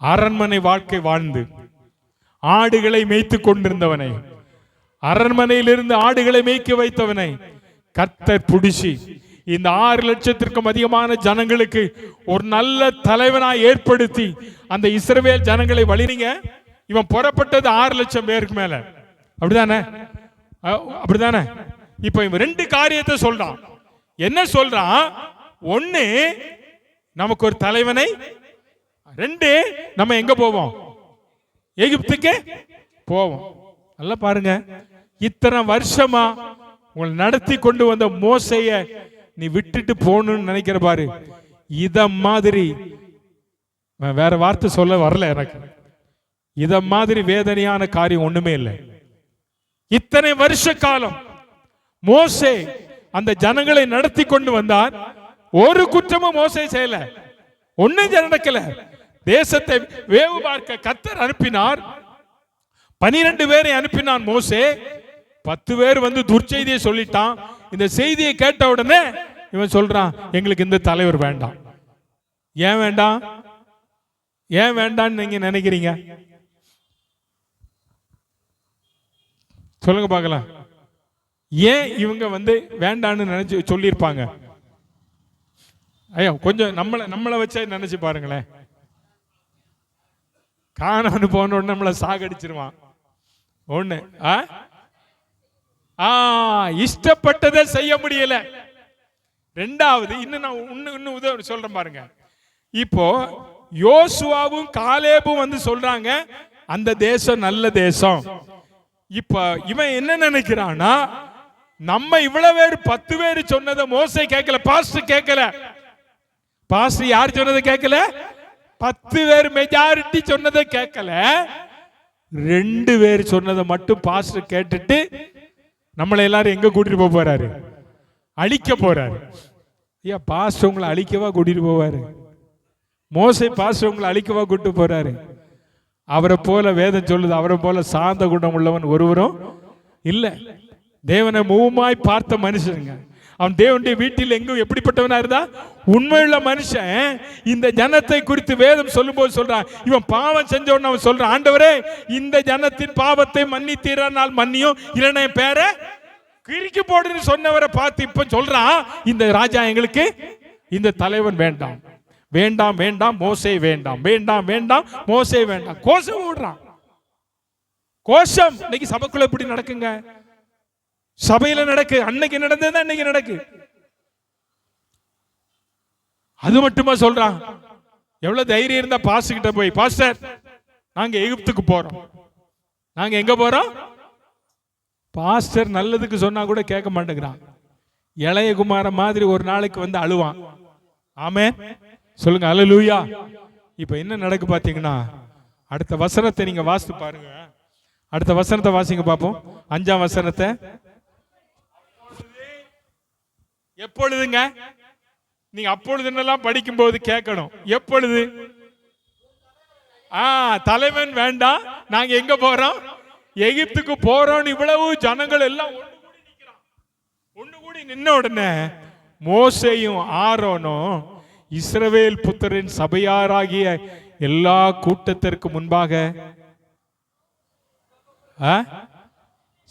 அரண்மனை வாழ்க்கை வாழ்ந்து ஆடுகளை மேய்த்து கொண்டிருந்தவனை, அரண்மனையிலிருந்து ஆடுகளை மேய்க்க வைத்தவனை கர்த்தர் புடிச்சு இந்த 6 லட்சத்திற்கும் அதிகமான ஜனங்களுக்கு ஒரு நல்ல தலைவனாய் ஏற்படுத்தி அந்த இஸ்ரவேல் ஜனங்களை வழினீங்க. இவன் புறப்பட்டது 6 லட்சம் பேருக்கு மேல, அப்படிதானே? அப்படிதானே? இப்ப இவன் 2 காரியத்தை சொல்றான். என்ன சொல்றான்? 1, நமக்கு ஒரு தலைவனை. 2, நம்ம எங்க போவோம்? எகிப்துக்கு போவோம். நல்லா பாருங்க, இத்தனை வருஷமா உங்களை நடத்தி கொண்டு வந்த மோசைய நீ விட்டுட்டு போகணும்னு நினைக்கிற பாரு. இத மாதிரி வேற வார்த்தை சொல்ல வரல எனக்கு. இத மாதிரி வேதனையான காரியம் ஒண்ணுமே இல்லை. இத்தனை வருஷ காலம் மோசே அந்த ஜனங்களை நடத்தி கொண்டு வந்தார். ஒரு குற்றமும் மோசே செய்யல, ஒன்னும் நடக்கல. தேசத்தை வேவு பார்க்க கர்த்தர் அனுப்பினார். 12 பேரை அனுப்பினான் மோசே. 10 பேர் வந்து துர்ச்செய்தியை சொல்லிட்டான். இந்த செய்தியை கேட்ட உடனே இவன் சொல்றான், எங்களுக்கு இந்த தலைவர் வேண்டாம். ஏன் வேண்டாம்? ஏன் வேண்டான்னு நீங்க நினைக்கிறீங்க? சொல்லுங்க பார்க்கலாம். ஏன் இவங்க வந்து வேண்டான்னு நினைச்சு சொல்லியிருப்பாங்க? ஐயோ, கொஞ்சம் நம்மளை வச்சா நினைச்சு பாருங்களேன். காணான்னு போன உடனே நம்மளை சாகடிச்சிருவான். ஒண்ணு, இஷ்டப்பட்டதை செய்ய முடியல. 2வது, இன்னும் நான் இன்னும் உதவி சொல்றேன் பாருங்க. இப்போ யோசுவாவும் காலேபும் வந்து சொல்றாங்க அந்த தேசம் நல்ல தேசம். இப்ப இவன் என்ன நினைக்கிறான்னா, நம்ம இவ்வளவு பேர் 10 பேர் சொன்னதை மோசே கேட்கல, பாஸ்டர் கேட்கல. பாஸ்டர் யார் சொன்னதை கேட்கல? 10 பேர் மெஜாரிட்டி சொன்னதை கேட்கல. 2 பேர் சொன்னதை மட்டும் பாஸ்டர் கேட்டுட்டு நம்மளை எல்லாரும் எங்க கூட்டிட்டு போறாரு? அழிக்க போறாரு. ஐயா, பாஸ்டர் உங்களை அழிக்கவா கூட்டிட்டு போவாரு? மோசே பாஸ்டர் உங்களை அழிக்கவா கூட்டு போறாரு? அவரை போல வேதம் சொல்லுது, அவரை போல சாந்த குணம் உள்ளவன் ஒருவரும் இல்ல. தேவனை முகமாய் பார்த்த மனுஷனுங்க. அவன் தேவனுடைய வீட்டில் எங்கும் எப்படிப்பட்டவனா இருந்தா? உண்மையுள்ள மனுஷன். இந்த ஜனத்தை குறித்து வேதம் சொல்லும் போது சொல்றான், இவன் பாவம் செஞ்சவன் அவன் சொல்றான், ஆண்டவரே இந்த ஜனத்தின் பாவத்தை மன்னித்தீரானால் மன்னியும், இல்லைன்னா பேரை கிறுக்கி போடுன்னு சொன்னவரை பார்த்து இப்ப சொல்றான், இந்த ராஜா எங்களுக்கு இந்த தலைவன் வேண்டாம், வேண்டாம் வேண்டாம் மோசே வேண்டாம், வேண்டாம் வேண்டாம் மோசே வேண்டாம். கோஷம் ஓடுறான். கோஷம் இன்னைக்கு சபைக்குள்ள எப்படி நடக்குங்க? சபையில நடக்கு. அன்னைக்கு நடந்ததுதான் இன்னைக்கு நடக்கு. அது மட்டுமா சொல்றான்? எவ்வளவு தைரியம் இருந்தா பாஸ்டர் கிட்ட போய், பாஸ்டர் நாங்க எகிப்துக்கு போறோம். நாங்க எங்க போறோம்? பாஸ்டர் நல்லதுக்கு சொன்னா கூட கேட்க மாட்டேங்கிறான். இளைய குமார மாதிரி ஒரு நாளைக்கு வந்து அழுவான். ஆமென். சொல்லுங்க அல்லேலூயா. இப்ப என்ன நடக்கு பாத்தீங்கன்னா, அடுத்த வசனத்தை நீங்க வாசித்து பாருங்க. அடுத்த வசனத்தை வாசிங்க பாப்போம். 5ஆம் வசனத்தை. எப்பொழுதுங்க? நீங்க அப்பொழுதுன்னெல்லாம் படிக்கும் போது கேட்கணும். எப்பொழுது? தலைவன் வேண்டாம், நாங்க எங்க போறோம்? எகிப்துக்கு போறோம். இவ்வளவு ஜனங்கள் எல்லாம் ஒண்ணு கூடி நின்ன உடனே மோசேயும் ஆரோனும் இஸ்ரவேல் புத்திரரின் சபையாராகிய எல்லா கூட்டத்திற்கு முன்பாக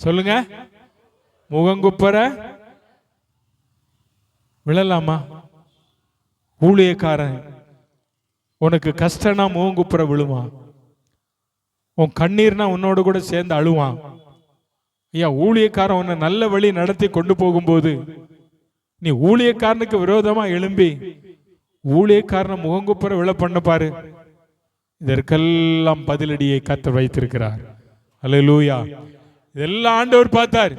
சொல்லுங்க, முகங்குப்புற விழலாமா? ஊழியக்காரன் உனக்கு கஷ்டம்னா முகங்குப்புற விழுவான். உன் கண்ணீர்னா உன்னோடு கூட சேர்ந்து அழுவான். ஐயா, ஊழியக்காரன் உன்னை நல்ல வழி நடத்தி கொண்டு போகும்போது நீ ஊழியக்காரனுக்கு விரோதமா எழும்பி ஊழியக்காரனை முகங்குப்புற விழ பண்ண பாரு. இதற்கெல்லாம் பதிலடியை கர்த்தர் வைத்திருக்கிறார். அல்லேலூயா. இதெல்லாம் ஆண்டவர் பார்த்தார்.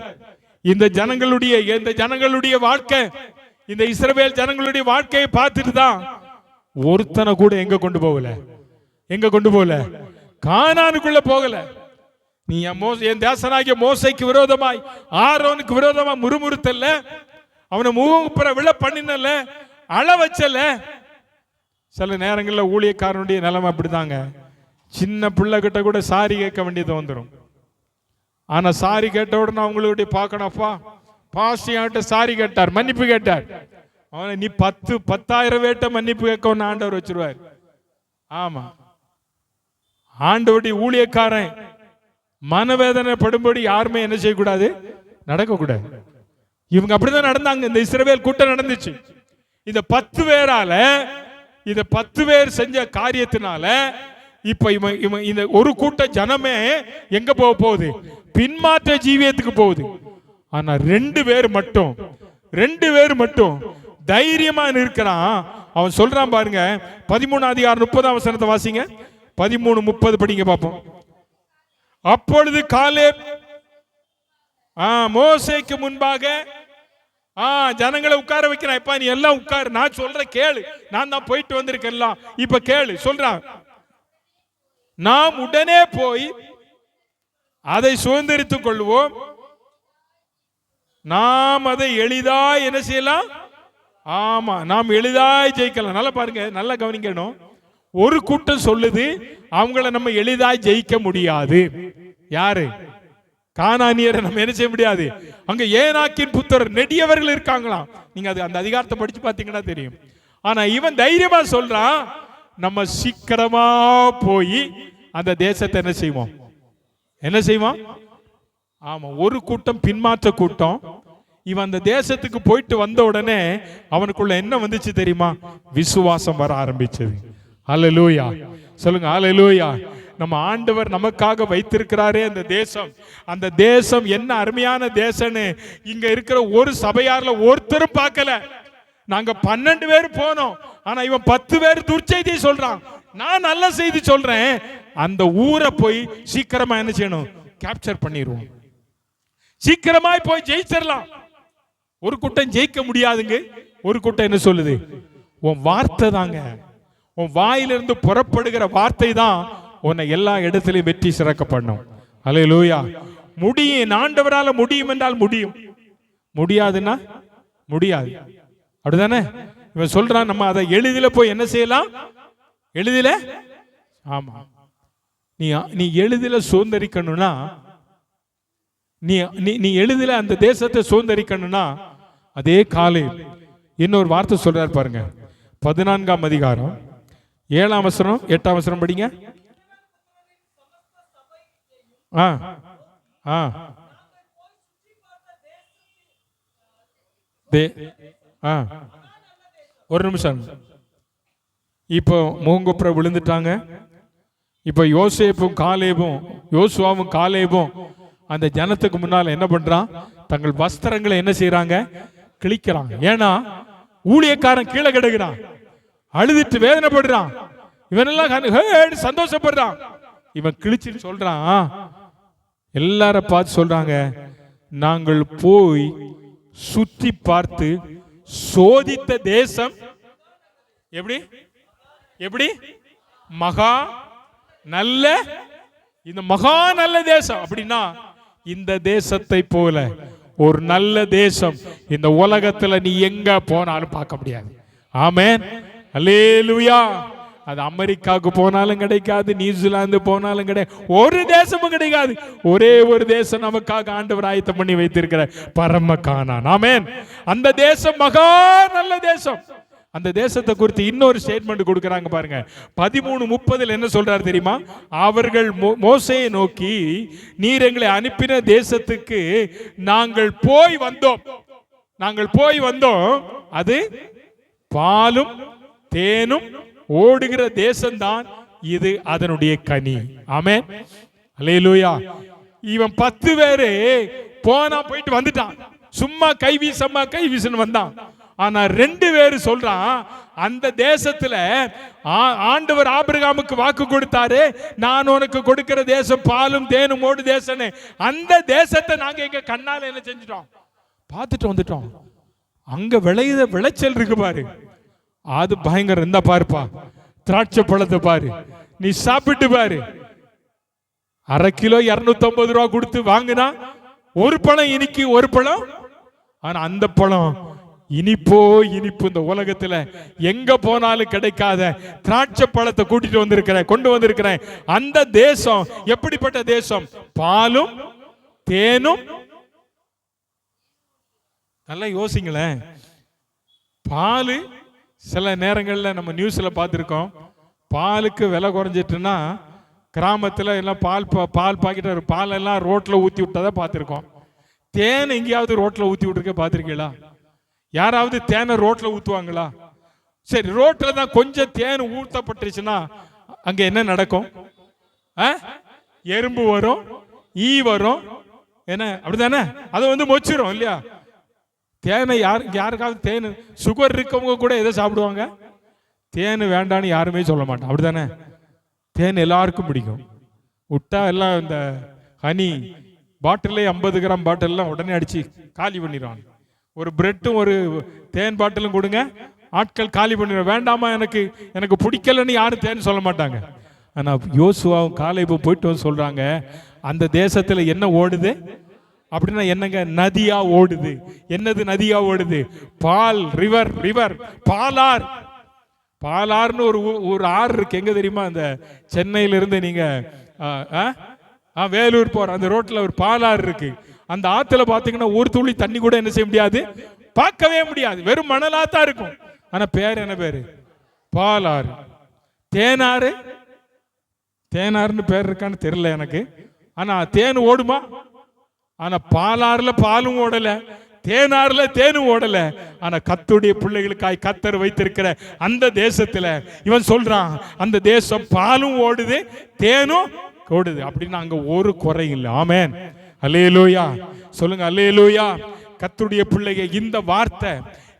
இந்த ஜனங்களுடைய வாழ்க்கை, இந்த இஸ்ரவேல் ஜனங்களுடைய வாழ்க்கையை பார்த்துட்டு தான் ஒருத்தனை கூட எங்க கொண்டு போகல, கானானுக்குள்ள போகல. நீ என் தேசனாகிய மோசைக்கு விரோதமாய் ஆரோனுக்கு விரோதமா முறுமுறுத்தல்ல, அவனை முகங்குப்புற விழ பண்ணினல, அழ வச்சல. சில நேரங்களில் ஊழியக்காரனுடைய நிலைமை அப்படிதாங்க. சின்ன பிள்ளை கிட்ட கூட சாரி கேட்க வேண்டியது வந்துடும். ஆனா சாரி கேட்ட உடனே அவங்களுடைய பார்க்கணும், அப்பா பாஸ்டியாட்ட சாரி கேட்டார், மன்னிப்பு கேட்டார். அவனை நீ 10,000 வேட்ட மன்னிப்பு கேட்க ஆண்டவர் வச்சிருவார். ஆமா, ஆண்டவருடைய ஊழியக்காரன் மனவேதனை படும்படி யாருமே என்ன செய்யக்கூடாது, நடக்கக்கூடாது. இவங்க அப்படிதான் நடந்தாங்க. இந்த இஸ்ரவேல் கூட்டம் நடந்துச்சு. இந்த 10 பேரால, இந்த 10 பேர் செஞ்ச காரியத்தினால இப்ப இந்த ஒரு கூட்ட ஜனமே எங்க போகுது? பின்மாற்ற ஜீவியத்துக்கு போகுது. ஆனா 2 பேர் மட்டும் தைரியமா இருக்கிறான். அவன் சொல்றான் பாருங்க, 13 அதிகாரம் 30ஆம் வசனத்தை வாசிங்க. 13:30 படிங்க பாப்போம். அப்பொழுது காலேப் மோசேக்கு முன்பாக ஜனங்களை உட்கார வைக்கிறான். இப்ப நீ எல்லாம் உட்காரு, நான் சொல்ற கேளு, நான் தான் போயிட்டு வந்திருக்கேன், எல்லாம் இப்ப கேளு சொல்றான். நாம் உடனே போய் அதை சுதந்திரித்துக் கொள்வோம், நாம் அதை எளிதாய் என்ன செய்யலாம்? ஆமா, நாம் எளிதாய் ஜெயிக்கலாம். நல்லா பாருங்க, நல்லா கவனிக்கணும். ஒரு கூட்டம் சொல்லுது அவங்கள நம்ம எளிதாய் ஜெயிக்க முடியாது. யாரு? கானானியரை நம்ம என்ன செய்ய முடியாது. அங்க ஏனாக்கின் புத்தர் நெடியவர்கள் இருக்காங்களாம். நீங்க அந்த அதிகாரத்தை படிச்சு பாத்தீங்கன்னா தெரியும். ஆனா இவன் தைரியமா சொல்றான், நம்ம சீக்கிரமா போய் அந்த தேசத்தை என்ன செய்வோம்? ஆமா, ஒரு கூட்டம் பின்மாற்ற கூட்டம். இவன் அந்த தேசத்துக்கு போயிட்டு வந்த உடனே அவனுக்குள்ள என்ன வந்துச்சு தெரியுமா? விசுவாசம் வர ஆரம்பிச்சது. அல்லேலூயா, சொல்லுங்க அல்லேலூயா. நம்ம ஆண்டவர் நமக்காக வைத்திருக்கிறாரே அந்த தேசம் என்ன அருமையான தேசம்னு இங்க இருக்கிற ஒரு சபையார்ல ஒருத்தரும் பார்க்கல. நாங்க 12 பேர் போனோம், ஆனா இவன் 10 பேர் துர்ச்செய்தி சொல்றான். நான் நல்ல செய்தி சொல்றேன். அந்த ஊரை போய் சீக்கிரமா என்ன செய்யணும்? கேப்சர் பண்ணிடுவோம், சீக்கிரமாய் போய் ஜெயிச்சிடலாம். ஒரு கூட்டம் ஜெயிக்க முடியாதுங்க. ஒரு கூட்டம் என்ன சொல்லுது? உன் வார்த்தை தாங்க, உன் வாயிலிருந்து புறப்படுகிற வார்த்தை தான் உன்னை எல்லா இடத்திலையும் வெற்றி சிறக்க பண்ணும். அல்லேலூயா. முடியும், ஆண்டவரால முடியும் என்றால் முடியும், முடியாதுன்னா முடியாது. அப்படிதானே இவன் சொல்றான். நம்ம அதை எளிதில போய் என்ன செய்யலாம்? எளிதில, ஆமா, நீ எளிதில சுதந்திரிக்கணும்னா, நீ எளிதில அந்த தேசத்தை சுதந்திரிக்கணும்னா, அதே காலை இன்னொரு வார்த்தை சொல்றார் பாருங்க. 14ஆம் அதிகாரம் 7ஆம் வசனம் 8ஆம் வசனம் படிங்க. ஒரு நிமிஷம். இப்போ முகங்குப்புற விழுந்துட்டாங்க. இப்போ யோசுவாவும் காலேபும் அந்த ஜனத்துக்கு முன்னால என்ன பண்றான்? தங்கள் வஸ்திரங்களை என்ன செய்யறாங்க? கிழிக்கிறாங்க. ஏன்னா ஊழியக்காரன் கீழே கிடக்குறான், அழுதுட்டு வேதனைப்படுறான். இவனெல்லாம் சந்தோஷப்படுறான். இவன் கிழிச்சிட்டு சொல்றான், எல்லாரும் பார்த்து சொல்றாங்க, நாங்கள் போய் சுற்றி பார்த்து சோதித்த தேசம் எப்படி எப்படி மகா நல்ல, இந்த மகா நல்ல தேசம் அப்படின்னா இந்த தேசத்தை போல ஒரு நல்ல தேசம் இந்த உலகத்துல நீ எங்க போனாலும் பார்க்க முடியாது. ஆமென், அல்லேலூயா. அது அமெரிக்காவுக்கு போனாலும் கிடைக்காது, நியூசிலாந்து போனாலும் கிடையாது, ஒரு தேசமும் கிடைக்காது. ஒரே ஒரு தேசம் நமக்காக ஆண்டவர் ஆயத்தம் பண்ணி வைத்திருக்கிற பரம கானான். ஆமென். அந்த தேசம் மகா நல்ல தேசம். அந்த தேசத்தை குறித்து இன்னொரு ஸ்டேட்மெண்ட் கொடுக்கறாங்க பாருங்க. 13:30 என்ன சொல்றாரு தெரியுமா? அவர்கள் மோசேயை நோக்கி, நீர் எங்களை அனுப்பின தேசத்துக்கு நாங்கள் போய் வந்தோம், அது பாலும் தேனும் ஓடுகிற தேசம்தான், இது அதனுடைய கனி. ஆமென், அல்லேலூயா. இவன் 10 பேரு போயிட்டு வந்துட்டான், சும்மா கை வீசன்னு வந்தான். ஆனா 2 பேரு சொல்றான், அந்த தேசத்துல ஆண்டவர் ஆபிரகாமுக்கு வாக்கு கொடுத்தாரு, நான் உனக்கு கொடுக்கிற தேசம் பாலும் தேனும் ஓடு தேசம். அந்த தேசத்தை நாங்க எங்க கண்ணால என்ன செஞ்சிட்டோம், பார்த்துட்டு வந்துட்டோம். அங்க விளைச்சல் இருக்கு பாரு, அது பயங்கரம். இந்த பாருப்பா, திராட்சை பழத்தை பாரு, நீ சாப்பிட்டு பாரு. 1/2 கிலோ 250 ரூபா கொடுத்து வாங்கினா ஒரு பழம் இனிக்கு, ஒரு பழம். ஆனா அந்த பழம் இனிப்பு. இந்த உலகத்துல எங்க போனாலும் கிடைக்காத திராட்சை பழத்தை கொண்டு வந்திருக்கிறேன். அந்த தேசம் எப்படிப்பட்ட தேசம்? பாலும் தேனும். நல்லா யோசிங்களேன். பால் சில நேரங்களில் நம்ம நியூஸ்ல பார்த்துருக்கோம், பாலுக்கு விலை குறைஞ்சிட்டுன்னா கிராமத்தில் எல்லாம் பால் பாக்கெட் பால் எல்லாம் ரோட்ல ஊற்றி விட்டதை பார்த்துருக்கோம். தேன் எங்கேயாவது ரோட்ல ஊற்றி விட்டுருக்க பார்த்துருக்கீங்களா? யாராவது தேனை ரோட்ல ஊற்றுவாங்களா? சரி, ரோட்ல தான் கொஞ்சம் தேன் ஊற்றப்பட்டுருச்சுன்னா அங்க என்ன நடக்கும்? எறும்பு வரும், ஈ வரும், என்ன அப்படித்தானே? அதை மொச்சிரும் இல்லையா? தேனை யாருக்காவது தேன் சுகர் இருக்கவங்க கூட எதை சாப்பிடுவாங்க? தேன் வேண்டான்னு யாருமே சொல்ல மாட்டான், அப்படித்தானே? தேன் எல்லாருக்கும் பிடிக்கும். விட்டா எல்லாம் இந்த ஹனி பாட்டிலே 50 கிராம் பாட்டில்லாம் உடனே அடிச்சு காலி பண்ணிடுவாங்க. ஒரு பிரெட்டும் ஒரு தேன் பாட்டிலும் கொடுங்க, ஆட்கள் காலி பண்ணிடுவாங்க. வேண்டாமா, எனக்கு பிடிக்கலன்னு யாரும் தேன் சொல்ல மாட்டாங்க. ஆனா யோசுவாவும் காலேபும் போயிட்டு வந்து சொல்றாங்க, அந்த தேசத்துல என்ன ஓடுது அப்படின்னா என்னங்க? நதியா ஓடுது. என்னது நதியா ஓடுது? பால், ரிவர், பாலார்னு ஒரு ஆறு இருக்கு. எங்க தெரியுமா? அந்த சென்னையில இருந்து நீங்க வேலூர் போற அந்த ரோட்ல ஒரு பாலாறு இருக்கு. அந்த ஆத்துல பாத்தீங்கன்னா ஒரு துளி தண்ணி கூட என்ன செய்ய முடியாது, பார்க்கவே முடியாது, வெறும் மணலாத்தான் இருக்கும். ஆனா பேர் என்ன பேரு? பாலாறு. தேனாறுன்னு பேர் இருக்கான்னு தெரியல எனக்கு. ஆனா தேன் ஓடுமா? ஆனா பாலாறுல பாலும் ஓடல, தேனாறுல தேனும் ஓடல. ஆனா கர்த்தருடைய பிள்ளைகளுக்காய் கர்த்தர் வைத்திருக்கிற அந்த தேசத்துல இவன் சொல்றான், அந்த தேசம் பாலும் ஓடுது தேனும் ஓடுது அப்படின்னா அங்க ஒரு குறை இல்லை. ஆமென், அல்லேலூயா. சொல்லுங்க அல்லேலூயா. கர்த்தருடைய பிள்ளைங்க,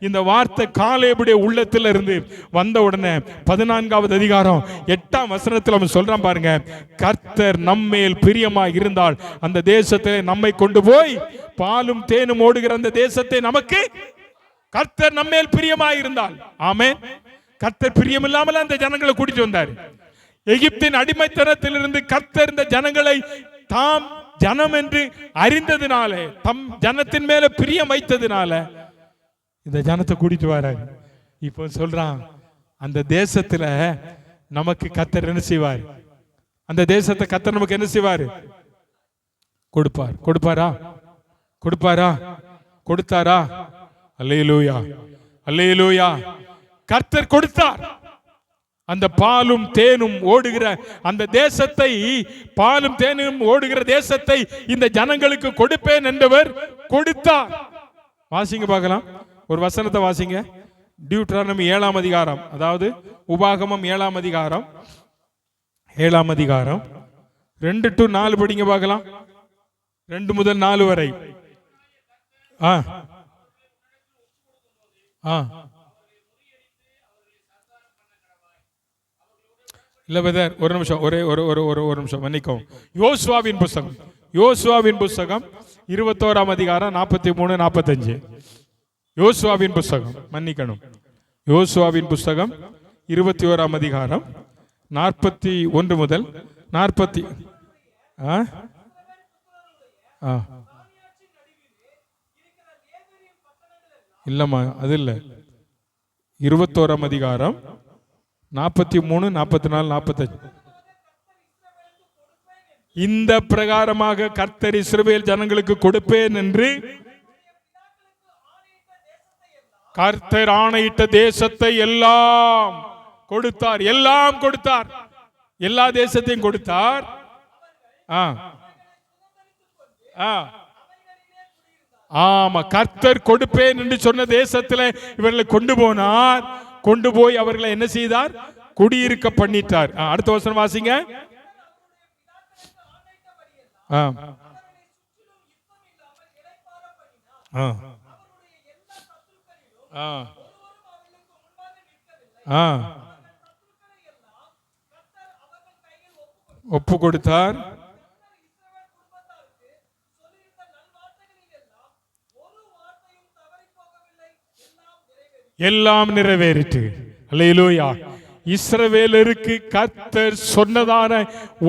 இந்த வார்த்தை காலேபுடைய உள்ளத்துல இருந்து வந்த உடனே 14வது அதிகாரம் 8ஆம் வசனத்தில் அவன் சொல்றான் பாருங்க, கர்த்தர் நம்மேல் பிரியமாய் இருந்தால் அந்த தேசத்தை நம்மை கொண்டு போய் பாலும் தேனும் ஓடுகிற அந்த தேசத்தை நமக்கு கர்த்தர் நம்மேல் பிரியமாய் இருந்தால். ஆமென். கர்த்தர் பிரியம் இல்லாமல் அந்த ஜனங்களை கூட்டிட்டு வந்தார். எகிப்தின் அடிமைத்தனத்திலிருந்து கர்த்தர் இந்த ஜனங்களை தாம் ஜனம் என்று அறிந்ததினாலே, தம் ஜனத்தின் மேல பிரியம் வைத்ததினால இந்த ஜனத்தை கூட்டிட்டு வராரு. இப்போ சொல்றான், அந்த தேசத்துல நமக்கு கர்த்தர் என்ன செய்வார்? அந்த தேசத்தை கர்த்தர் நமக்கு என்ன செய்வார்? கொடுத்தாரா? அல்லேலூயா, அல்லேலூயா. கர்த்தர் கொடுத்தார். அந்த பாலும் தேனும் ஓடுகிற அந்த தேசத்தை, பாலும் தேனும் ஓடுகிற தேசத்தை இந்த ஜனங்களுக்கு கொடுப்பேன் என்றவர் கொடுத்தார். வாசிங்க பார்க்கலாம், ஒரு வசனத்தை வாசிங்க. டியூட்ரானமி 7ஆம் அதிகாரம், அதாவது உபாகமம் 7ஆம் அதிகாரம் 2 to 4 படிங்க பார்க்கலாம். 2 முதல் 4 வரை. இல்ல பிரதர், ஒரு நிமிஷம், ஒரு நிமிஷம் மன்னிக்கவும். யோசுவாவின் புஸ்தகம் 21ஆம் அதிகாரம் 43, 45. யோசுவாவின் புஸ்தகம், மன்னிக்கணும், யோசுவாவின் புஸ்தகம் 21 அதிகாரம் 41 முதல் 40. இல்லம்மா, அது இல்லை. 21 அதிகாரம் 43, 44, 45. இந்த பிரகாரமாக கர்த்தர் இஸ்ரவேல் ஜனங்களுக்கு கொடுப்பேன் என்று கர்த்தர் ஆணையிட்ட தேசத்தை எல்லாம் கொடுத்தார். எல்லாம் கொடுத்தார், எல்லா தேசத்தையும் கொடுத்தார். ஆமா, கர்த்தர் கொடுப்பேன் என்று சொன்ன தேசத்தில் இவர்களை கொண்டு போனார். கொண்டு போய் அவர்களை என்ன செய்தார்? குடியிருக்க பண்ணிட்டார். அடுத்த வசனம் வாசிங்க. ஒப்பு கொடுத்தார். எல்லாம் நிறைவேறிட்டு. அல்லேலூயா. இஸ்ரவேலருக்கு கர்த்தர் சொன்னதான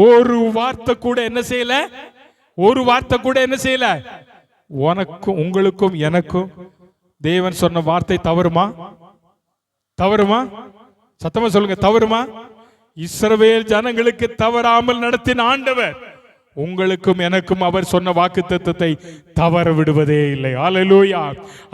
ஒரு வார்த்தை கூட என்ன செய்யல? ஒரு வார்த்தை கூட என்ன செய்யல? உனக்கும் உங்களுக்கும் எனக்கும் தேவன் சொன்ன வார்த்தை தவறுமா? தவறுமா? சத்தமா சொல்லுங்க, தவறுமா? இஸ்ரவேல் ஜனங்களுக்கு தவறாமல் நடத்தின ஆண்டவர் உங்களுக்கும் எனக்கும் அவர் சொன்ன வாக்குத்தத்தத்தை தவற விடுவதே இல்லை. ஹல்லேலூயா.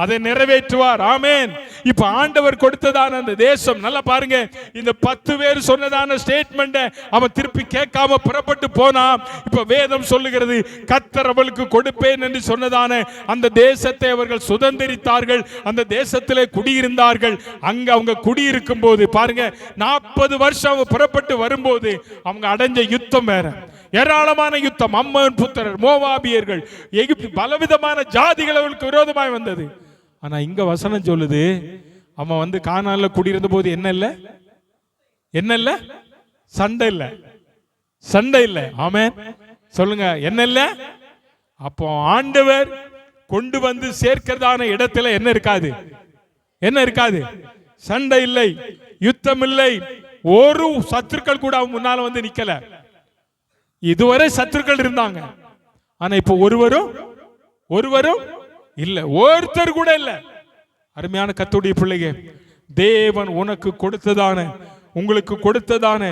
அதை நிறைவேற்றுவார். ஆமென். இப்ப ஆண்டவர் கொடுத்ததான அந்த தேசம் நல்லா பாருங்க. இந்த 10 பேர் சொன்னதான ஸ்டேட்மெண்ட்டை அவன் திருப்பி கேட்காம புறப்பட்டு போனா, இப்ப வேதம் சொல்லுகிறது கர்த்தர் அவளுக்கு கொடுப்பேன் என்று சொன்னதான அந்த தேசத்தை அவர்கள் சுதந்திரித்தார்கள். அந்த தேசத்திலே குடியிருந்தார்கள். அங்க அவங்க குடியிருக்கும் போது பாருங்க, 40 வருஷம் அவங்க புறப்பட்டு வரும்போது அவங்க அடைஞ்ச யுத்தம் வேற, ஏராளமான யுத்தம். அம்மோன் புத்திரர், மோவாபியர்கள், எகிப்து, பலவிதமான ஜாதிகள் அவர்களுக்கு விரோதமாய் வந்தது. ஆனா இங்க வசனம் சொல்லுது, அவன் வந்து கானான்ல குடியிருந்த போது என்ன இல்ல? என்ன இல்ல? சண்டை இல்ல. சண்டை இல்ல. ஆமென் சொல்லுங்க, என்ன இல்ல? அப்போ ஆண்டவர் கொண்டு வந்து சேர்க்கிறதான இடத்துல என்ன இருக்காது? என்ன இருக்காது? சண்டை இல்லை, யுத்தம் இல்லை. ஒரு சத்துருக்கள் கூட அவன் முன்னால வந்து நிக்கல. இதுவரை சத்துருக்கள் இருந்தாங்க, ஆனா இப்ப ஒருவரும் இல்ல, ஒருத்தர் கூட இல்ல. அருமையான கர்த்தருடைய பிள்ளையே, தேவன் உனக்கு கொடுத்ததான உங்களுக்கு கொடுத்ததான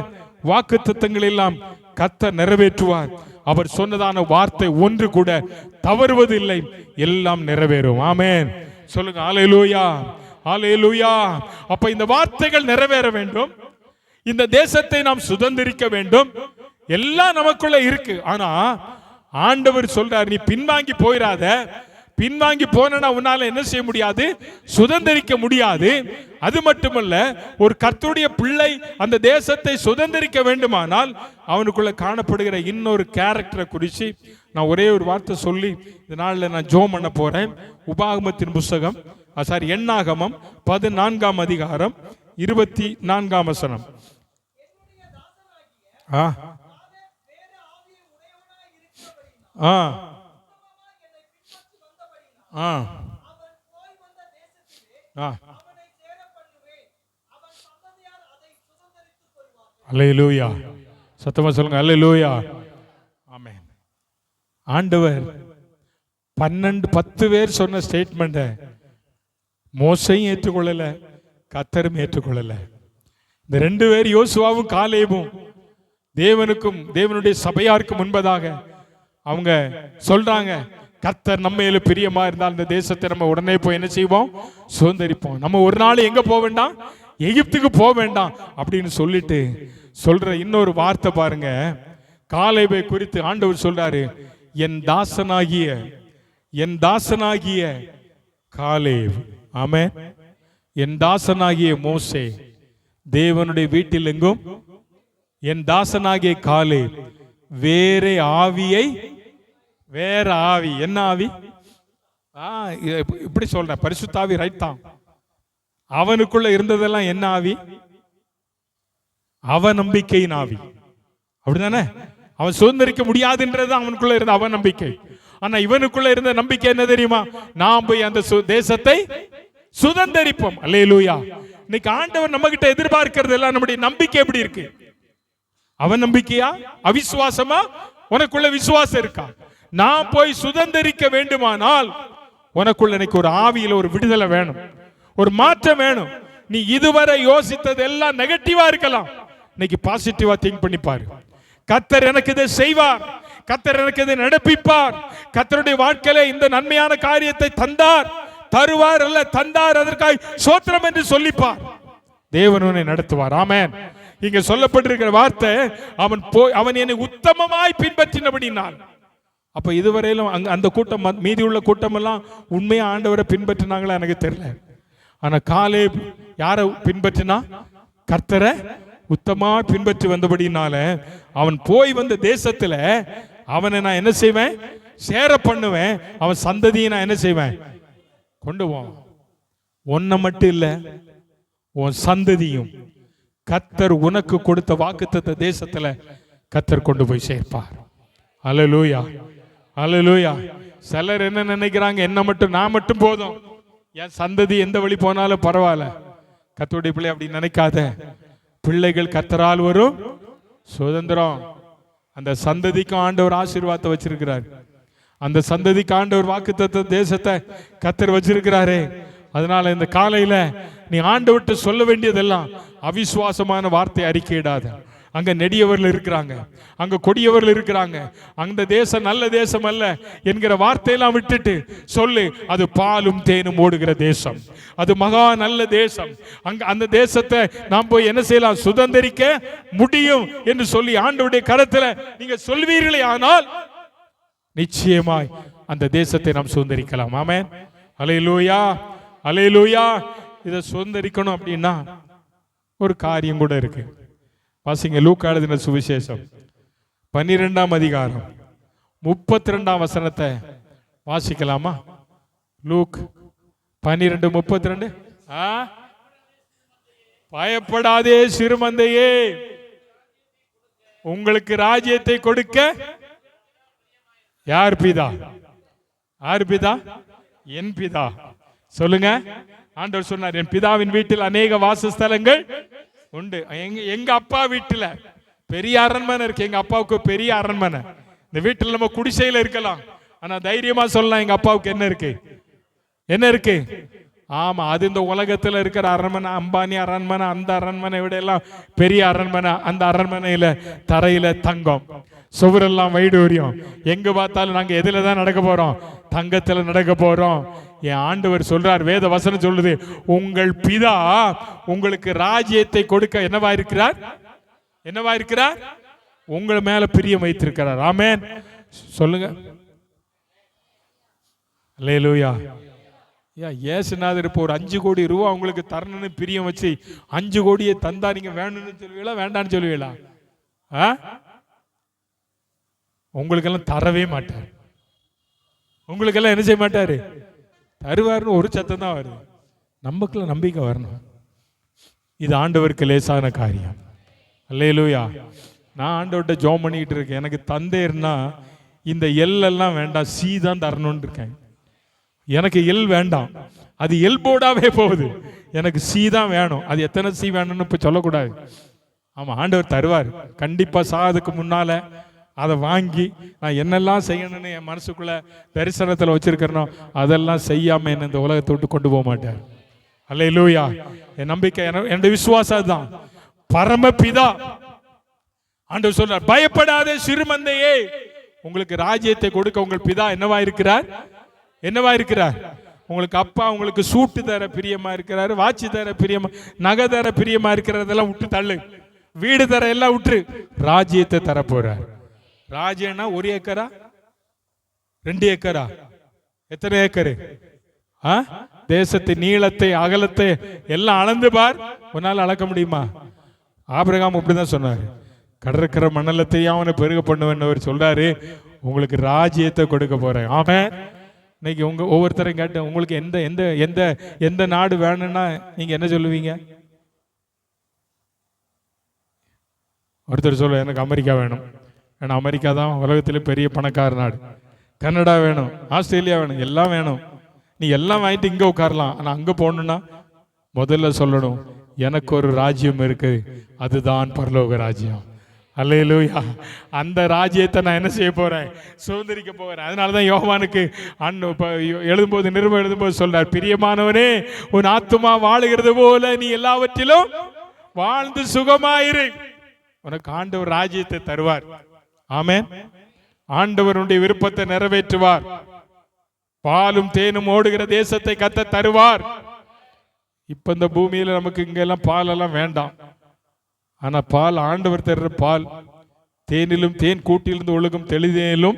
வாக்குத்தத்தங்கள் எல்லாம் கர்த்தர் நிறைவேற்றுவார். அவர் சொன்னதான வார்த்தை ஒன்று கூட தவறுவது இல்லை, எல்லாம் நிறைவேறும். ஆமென் சொல்லுங்க. ஹல்லேலூயா, ஹல்லேலூயா. அப்ப இந்த வார்த்தைகள் நிறைவேற வேண்டும். இந்த தேசத்தை நாம் சுதந்திரிக்க வேண்டும். எல்லாம் நமக்குள்ள இருக்கு. ஆனா ஆண்டவர் சொல்றார், நீ பின்வாங்கி போயிராத. பின்வாங்கி போனா உன்னால என்ன செய்ய முடியாது? சுதந்திரிக்க முடியாது. அது மட்டுமல்ல, ஒரு கர்த்தருடைய பிள்ளை அந்த தேசத்தை சுதந்திரிக்க வேண்டுமானால் அவனுக்குள்ள காணப்படுகிற இன்னொரு கேரக்டரை குறித்து நான் ஒரே ஒரு வார்த்தை சொல்லி இந்த நாளில் நான் ஜோம் பண்ண போறேன். உபாகமத்தின் புஸ்தகம், எண்ணாகமம் 14ஆம் அதிகாரம் 24ஆம் வசனம். அல்லேலூயா. சத்தமா சொல்லுங்க, அல்லேலூயா. ஆமென். ஆண்டவர் 10 பேர் சொன்ன ஸ்டேட்மெண்ட்டை மோசையும் ஏற்றுக்கொள்ளல, கர்த்தரும் ஏற்றுக்கொள்ளல. இந்த 2 பேர் யோசுவாவும் காலேபும் தேவனுக்கும் தேவனுடைய சபையாருக்கு முன்பதாக அவங்க சொல்றாங்க, கர்த்தர் நம்ம மேல பிரியமா இருந்தால் இந்த தேசத்தை நம்ம உடனே போய் என்ன செய்வோம்? சுதந்திரிப்போம். நம்ம ஒரு நாள் எங்க போக வேண்டாம்? எகிப்துக்கு போக வேண்டாம் அப்படின்னு சொல்லிட்டு சொல்ற இன்னொரு வார்த்தை பாருங்க. காலேபை குறித்து ஆண்டவர் சொல்றாரு, என் தாசனாகிய காலேப். ஆமென். என் தாசனாகிய மோசே தேவனுடைய வீட்டில் எங்கும் என் தாசனாகிய காலேப் வேற ஆவி. என்ன ஆவி? இப்படி சொல்ற பரிசுத்தாவி, ரைட் தான். அவனுக்குள்ள இருந்ததெல்லாம் என்ன ஆவி? அவநம்பிக்கையின் ஆவி. அப்படிதானே? அவன் சுதந்திரிக்க முடியாதுன்றது அவனுக்குள்ள இருந்த அவநம்பிக்கை. ஆனா இவனுக்குள்ள இருந்த நம்பிக்கை என்ன தெரியுமா? நாம் போய் அந்த தேசத்தை சுதந்திரிப்போம். அல்லேலூயா. இன்னைக்கு ஆண்டவர் நம்ம கிட்ட எதிர்பார்க்கிறது எல்லாம் நம்முடைய நம்பிக்கை எப்படி இருக்கு? அவன் நம்பிக்கையா அவிசுவாசமா? உனக்குள்ள விசுவாசம் இருக்கா? நான் போய் சுதந்திரிக்க வேண்டுமானால் உனக்குள்ள இன்னைக்கு ஒரு ஆவியில ஒரு விடுதலை வேணும், ஒரு மாற்றம் வேணும். நீ இதுவரை யோசித்தது எல்லாம் நெகட்டிவா இருக்கலாம், இன்னைக்கு பாசிட்டிவா திங்க் பண்ணி பாரு. கர்த்தர் எனக்கு இதை செய்வார், கர்த்தர் எனக்கு இதை நடப்பிப்பார், கர்த்தருடைய வாழ்க்கையில இந்த நன்மையான காரியத்தை தந்தார், தருவார் அல்ல தந்தார், அதற்காக ஸ்தோத்திரம் என்று சொல்லிப்பார். தேவன் உன்னை நடத்துவார். ஆமென். இங்க சொல்லப்பட்டிருக்கிற வார்த்தை, அவன் என்னை உத்தமமாய் பின்பற்றினபடினால். அப்ப இதுவரையிலும் அந்த கூட்டம், மீதி உள்ள கூட்டம் எல்லாம் உண்மையா ஆண்டவரை பின்பற்றினாங்களா எனக்கு தெரியல. ஆனா காலேப் யாரை பின்பற்றினா? கர்த்தரை உத்தமா பின்பற்றி வந்தபடினால அவன் போய் வந்த தேசத்துல அவனை நான் என்ன செய்வேன்? சேர பண்ணுவேன். அவன் சந்ததியை நான் என்ன செய்வேன்? கொண்டு போவான். ஒன்ன மட்டும் இல்ல, உன் சந்ததியும் கர்த்தர் உனக்கு கொடுத்த வாக்குத்தத்த தேசத்துல கர்த்தர் கொண்டு போய் சேர்ப்பார். அல்லேலூயா, அல்லேலூயா. சிலர் என்ன நினைக்கிறாங்க, என்ன மட்டும், நான் மட்டும் போதும், என் சந்ததி எந்த வழி போனாலும் பரவாயில்ல. கர்த்தருடைய பிள்ளை அப்படி நினைக்காத. பிள்ளைகள் கர்த்தரால் வரும் சுதந்திரம். அந்த சந்ததிக்கும் ஆண்டவர் ஆசீர்வாதத்தை வச்சிருக்கிறார். அந்த சந்ததிக்கு ஆண்டவர் வாக்குத்தத்த தேசத்தை கர்த்தர் வச்சிருக்கிறாரே. அதனால இந்த காலையில நீ ஆண்டவர்கிட்ட சொல்ல வேண்டியதெல்லாம் அவிசுவாசமான வார்த்தை அறிக்கையிடாத. அங்க நெடியவர்கள் இருக்கிறாங்க, அங்க கொடியவர்கள் இருக்கிறாங்க, அந்த தேசம் நல்ல தேசம் அல்ல என்கிற வார்த்தையெல்லாம் விட்டுட்டு சொல்லு, அது பாலும் தேனும் ஓடுகிற தேசம், அது மகா நல்ல தேசம், அங்க அந்த தேசத்தை நாம் போய் என்ன செய்யலாம்? சுதந்திரிக்க முடியும் என்று சொல்லி ஆண்டவருடைய கரத்துல நீங்க சொல்வீர்களே, ஆனால் நிச்சயமாய் அந்த தேசத்தை நாம் சுதந்திரிக்கலாம். ஆமென். அல்லேலூயா, அல்லேலூயா. இதை சுதந்திரிக்கணும் அப்படின்னா ஒரு காரியம் கூட இருக்கு. வாசிங்க லூக்கா எழுதின சுவிசேஷம் 12ஆம் அதிகாரம் 32ஆம் வசனத்தை வாசிக்கலாமா? லூக் 12:32. பயப்படாதே சிறுமந்தையே, உங்களுக்கு ராஜ்யத்தை கொடுக்க யார் பிதா? யார் பிதா? என் பிதா. சொல்லுங்க. ஆண்டவர் சொன்னார், என் பிதாவின் வீட்டில் அநேக வாசஸ்தலங்கள் உண்டு. எங்க அப்பா வீட்டுல பெரிய அரண்மனை இருக்கு. எங்க அப்பாவுக்கு பெரிய அரண்மனை. இந்த வீட்டுல நம்ம குடிசையில இருக்கலாம், ஆனா தைரியமா சொல்லலாம், எங்க அப்பாவுக்கு என்ன இருக்கு? என்ன இருக்கு? ஆமா, அது இந்த உலகத்துல இருக்கிற அரண்மனை, அம்பானி அரண்மனை, அந்த அரண்மனை விட எல்லாம் பெரிய அரண்மனை. அந்த அரண்மனையில தரையில தங்கம், சுவரெல்லாம் வைடூரியம். எங்க பார்த்தாலும் நாங்க எதுல தான் நடக்க போறோம்? தங்கத்துல நடக்க போறோம். என் ஆண்டவர் சொல்றார், வேத வசனம் சொல்லுது, உங்கள் பிதா உங்களுக்கு ராஜ்யத்தை கொடுக்க என்னவா இருக்கிறார்? என்னவா இருக்கிறார்? உங்கள் மேல பிரியம் வைத்திருக்கிறார். ஆமென். சொல்லுங்க. அல்லேலூயா. ஏசுநாதர் இப்போ ஒரு 5 கோடி ரூபாய் உங்களுக்கு தரணும்னு பிரியம் வச்சு 5 கோடியை தந்தா நீங்க வேணும்னு சொல்லுவீங்களா, வேண்டான்னு சொல்லுவீங்களா? உங்களுக்கெல்லாம் தரவே மாட்டார். உங்களுக்கெல்லாம் என்ன செய்ய மாட்டாரு? தருவார்னு ஒரு சத்தம் தான் வருது. நமக்குள்ள நம்பிக்கை வரணும். இது ஆண்டவருக்கு லேசான காரியம். அல்லேலூயா. நான் ஆண்டவர்கிட்ட ஜெபம் பண்ணிக்கிட்டு இருக்கேன், எனக்கு தந்தேர்னா இந்த எல்லாம் வேண்டாம், சி தான் தரணும்னு இருக்கேன். எனக்கு எல் வேண்டாம், அது எல் போர்டாவே போகுது. எனக்கு சி தான் வேணும். அது எத்தனை சி வேணும்னு இப்ப சொல்லக்கூடாது. ஆமா, ஆண்டவர் தருவார் கண்டிப்பா. சாதுக்கு முன்னால அதை வாங்கி நான் என்னெல்லாம் செய்யணும்னு என் மனசுக்குள்ள தரிசனத்தில் வச்சிருக்கிறனோ அதெல்லாம் செய்யாம என்ன இந்த உலகத்தை விட்டு கொண்டு போக மாட்டார். அல்லேலூயா. என் நம்பிக்கை, என்னுடைய விசுவாசம் தான். பரமபிதா ஆண்டவர் சொல்றார், பயப்படாதே சிறுமந்தையே, உங்களுக்கு ராஜ்யத்தை கொடுக்க உங்கள் பிதா என்னவா இருக்கிறார்? என்னவா இருக்கிறார்? உங்களுக்கு அப்பா உங்களுக்கு சூட்டு தர பிரியமா இருக்கிறாரு, வாட்சி தர பிரியமா, நகை தர பிரியமா இருக்கிறதெல்லாம் விட்டு தள்ளு, வீடு தர எல்லாம் விட்டு ராஜ்யத்தை தர போறார். ராஜ்யம்னா 1 ஏக்கரா 2 ஏக்கரா? எத்தனை ஏக்கரு? தேசத்தின் நீளத்தை அகலத்தை எல்லாம் அளந்து பார். உன்னால அளக்க முடியுமா? ஆபிரகாம் அப்படிதான் சொன்னார், கடற்கரை மணலத்தையும் அவனை பெருக பண்ணுவேன்னு சொல்றாரு. உங்களுக்கு ராஜ்யத்தை கொடுக்க போறேன். ஆமென். இன்னைக்கு உங்க ஒவ்வொருத்தரையும் கேட்டேன், உங்களுக்கு எந்த எந்த எந்த எந்த நாடு வேணும்னா நீங்க என்ன சொல்லுவீங்க? ஒருத்தர் சொல்ல, எனக்கு அமெரிக்கா வேணும். ஏன்னா அமெரிக்கா தான் உலகத்திலே பெரிய பணக்கார நாடு. கனடா வேணும், ஆஸ்திரேலியா வேணும், எல்லாம் வேணும். நீ எல்லாம் வாங்கிட்டு இங்கே உட்காரலாம். ஆனால் அங்கே போகணுன்னா முதல்ல சொல்லணும், எனக்கு ஒரு ராஜ்யம் இருக்கு, அதுதான் பரலோக ராஜ்யம். அல்லேலூயா. அந்த ராஜ்யத்தை நான் என்ன செய்ய போறேன்? சுதந்திரிக்க போறேன். அதனாலதான் யோவானுக்கு எழுதும்போது நிருபம் எழுதும்போது சொல்றார், பிரியமானவனே, உன் ஆத்துமா வாழுகிறது போல நீ எல்லாவற்றிலும் வாழ்ந்து சுகமாயிரு. உனக்கு ஆண்டவர் ராஜ்யத்தை தருவார். ஆமென். ஆண்டவருடைய விருப்பத்தை நிறைவேற்றுவார். பாலும் தேனும் ஓடுகிற தேசத்தை கர்த்தர் தருவார். இப்ப இந்த பூமியில நமக்கு இங்கெல்லாம் பாலெல்லாம் வேண்டாம். ஆனா பால் ஆண்டவர் தர்ற பால் தேனிலும் தேன் கூட்டிலிருந்து ஒழுகும் தெளிதேனிலும்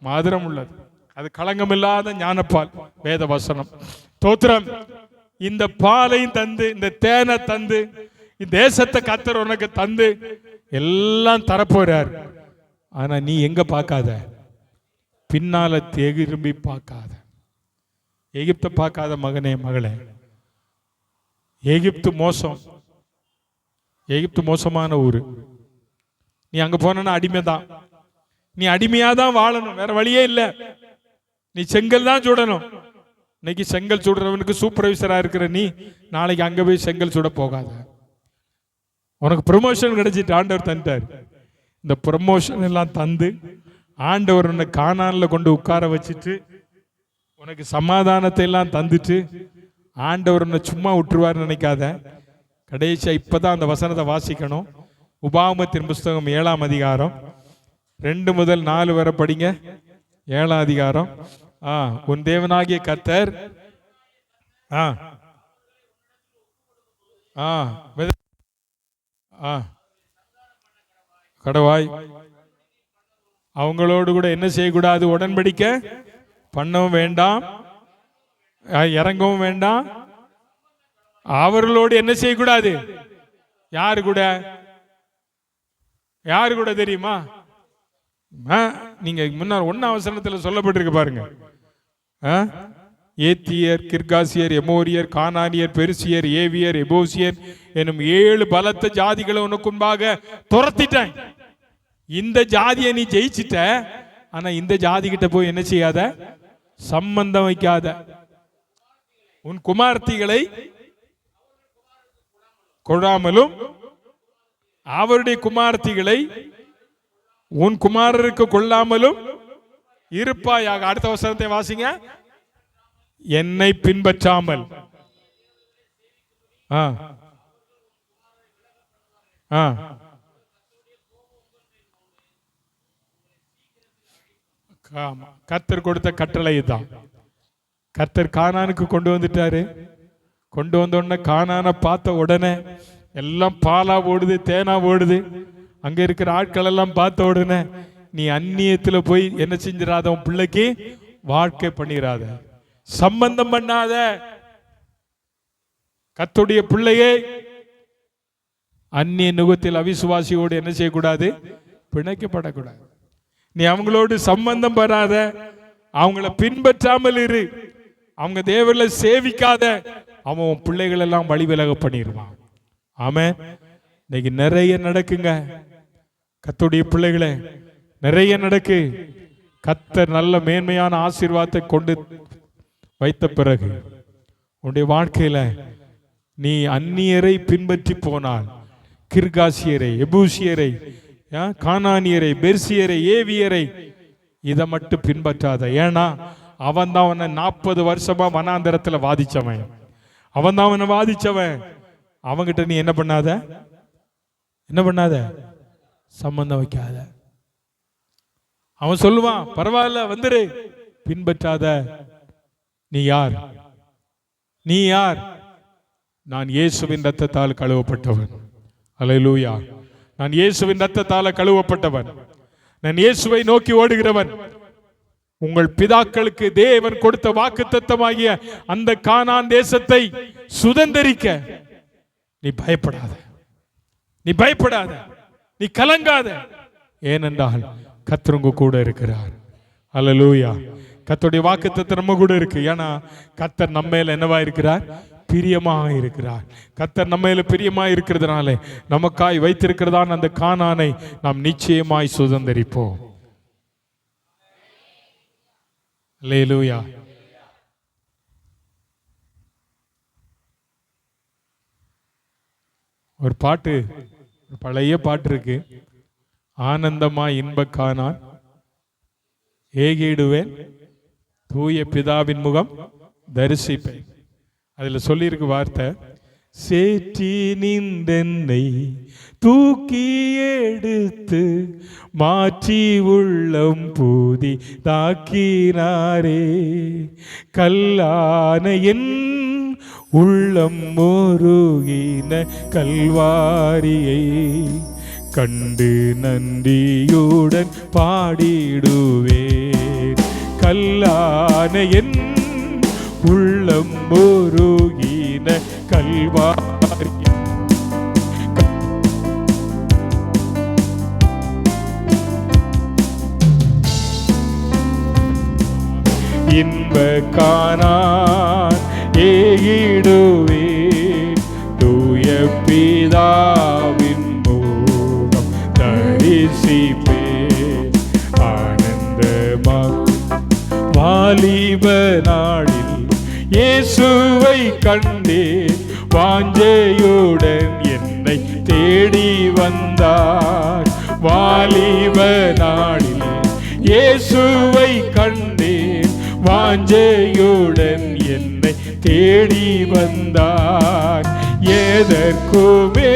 மதுரம் உள்ளது. அது களங்கமில்லாத ஞானப்பால், வேத வசனம். தோத்திரம். இந்த பாலையும் தந்து, இந்த தேனை தந்து, இந்த தேசத்தை கர்த்தர் உனக்கு தந்து எல்லாம் தரப்போறார். ஆனா நீ எங்க பார்க்காத, பின்னால திரும்பி பார்க்காத. எகிப்தை பார்க்காத மகனே, மகளே. எகிப்து மோசம். எகிப்து மோசமான ஊரு. நீ அங்க போனா அடிமைதான். நீ அடிமையாதான் வாழணும், வேற வழியே இல்லை. நீ செங்கல் தான் சுடணும். இன்னைக்கு செங்கல் சுடுறவனுக்கு சூப்பர்வைசரா இருக்கிற நீ நாளைக்கு அங்க போய் செங்கல் சுட போகாத. உனக்கு ப்ரமோஷன் கிடைச்சிட்டு ஆண்டவர் தந்துட்டார். இந்த ப்ரமோஷன் எல்லாம் தந்து ஆண்டவர் உன்னை கானான்ல கொண்டு உட்கார வச்சுட்டு உனக்கு சமாதானத்தை எல்லாம் தந்துட்டு ஆண்டவர் உன்னை சும்மா விட்டுருவார் நினைக்காத. கடைசியா இப்பதான் அந்த வசனத்தை வாசிக்கணும். உபாகமத்தின் புஸ்தகம் 7ஆம் அதிகாரம் 2 முதல் 4 வரை படிங்க. 7ஆம் அதிகாரம். உன் தேவனாகிய கர்த்தர் கடவாய் அவங்களோடு கூட என்ன செய்யக்கூடாது? உடன்படிக்கை பண்ணவும் வேண்டாம், இறங்கவும் வேண்டாம். அவர்களோடு என்ன செய்யக்கூடாது? யாரு கூட? யாரு கூட தெரியுமா? நீங்க முன்னாள் 1ஆம் வசனத்துல சொல்லப்பட்டிருக்கு பாருங்க. ஏத்தியர், கிர்காசியர், எமோரியர், கானானியர், பெருசியர், ஏவியர், எபோசியர் எனும் 7 பலத்த ஜாதிகளை உனக்கு முன்பாக துரத்திட்டேன். இந்த ஜாதியை நீ ஜெயிச்சிட்ட. ஆனா இந்த ஜாதி கிட்ட போய் என்ன செய்யாத? சம்பந்தம் வைக்காத. உன் குமார்த்திகளை கொடாமலும் அவருடைய குமார்த்திகளை உன் குமாரருக்கு கொள்ளாமலும் இருப்பாயாக. அடுத்த வசனத்தை வாசிங்க. என்னை பின்பற்றாமல் கர்த்தர் கொடுத்த கட்டளை தான். கர்த்தர் கானானுக்கு கொண்டு வந்துட்டாரு. கொண்டு வந்த உடனே கானானை பார்த்த உடனே எல்லாம் பாலா ஓடுது, தேனா ஓடுது. அங்க இருக்கிற ஆட்கள் எல்லாம் பார்த்த உடனே நீ அந்நியத்துல போய் என்ன செஞ்சிடாத, உன் பிள்ளைக்கு வாழ்க்கை பண்ணிடாத, சம்பந்தம் பண்ணாத. கர்த்தருடைய பிள்ளையே அந்நிய நுகத்தில் அவிசுவாசியோடு என்ன செய்யக்கூடாது? பிணைக்கப்படக்கூடாது. நீ அவங்களோடு சம்பந்தம் பெறாத, அவங்கள பின்பற்றாமல் இரு, அவங்க தேவர்களை சேவிக்காத. அவன் பிள்ளைகள் எல்லாம் வழி விலக பண்ணிடுவான். ஆமென். இன்னைக்கு நிறைய நடக்குங்க கர்த்தருடைய பிள்ளைகளே, நிறைய நடக்கு. கர்த்தர் நல்ல மேன்மையான ஆசீர்வாதத்தை கொண்டு வைத்த பிறகு உன்னுடைய வாழ்க்கையில நீ அந்நியரை பின்பற்றி போனால், கிர்காசியரை, எபூசியரை, கானானியரை, பெர்சியரை, ஏவியரை, இதை மட்டும் பின்பற்றாத. ஏன்னா அவன் தான் அவனை 40 வருஷமா வனாந்தரத்துல வாதிச்சவன். அவன் தான் அவனை வாதிச்சவன். அவங்கிட்ட நீ என்ன பண்ணாத? என்ன பண்ணாத? சம்பந்தம் வைக்காத. அவன் சொல்லுவான், பரவாயில்ல வந்துரு, பின்பற்றாத. நீ யார்? நீ யார்? நான் இயேசுவின் இரத்தத்தால் கழுவப்பட்டவன். அல்லேலூயா. நான் இயேசுவின் இரத்தத்தால் கழுவப்பட்டவன். நான் இயேசுவை நோக்கி ஓடுகிறவன். உங்கள் பிதாக்களுக்கு தேவன் கொடுத்த வாக்குத்தத்தமாகிய அந்த கானான் தேசத்தை சுதந்தரிக்க நீ பயப்படாத, நீ பயப்படாத, நீ கலங்காத. ஏனென்றால் கர்த்தர் உங்க கூட இருக்கிறார். அல்லேலூயா. கர்த்தருடைய வாக்குத்தத்தம் நம்ம கூட இருக்கு. ஏன்னா கர்த்தர் நம்ம மேல என்னவா இருக்கிறார்? பிரியமாக இருக்கிறார். கர்த்தர் நம்ம மேல பிரியமாக இருக்கிறதுனால நமக்காய் வைத்திருக்கிறதான அந்த கானானை நாம் நிச்சயமாய் சுதந்தரிப்போம். அல்லேலூயா. ஒரு பாட்டு, ஒரு பழைய பாட்டு இருக்கு. ஆனந்தமா இன்பக்கானான் ஏகிடுவேன் தூய பிதாவின் முகம் தரிசிப்பேன். அதுல சொல்லியிருக்கு வார்த்தை, சேற்றி நின்றென்னை தூக்கி எடுத்து மாற்றி உள்ளம் பூதி தாக்கினாரே. கல்லான என் உள்ளம் முருகின கல்வாரியை கண்டு நன்றியுடன் பாடிடுவேன். கல்லான என் உள்ளம் முருகின கல்வாரி இன்பக்கானான் ஏகிடுவேன் தூய பிதாவின் முகம் தரிசிப்பேன். ஆனந்தமா வாலிப நாளில் இயேசுவை கண்டேன், வாஞ்சையுடன் என்னை தேடி வந்தார். வாலிப நாளில் இயேசுவை கண்டேன், வாஞ்சையுடன் என்னை தேடி வந்தார். எதற்குமே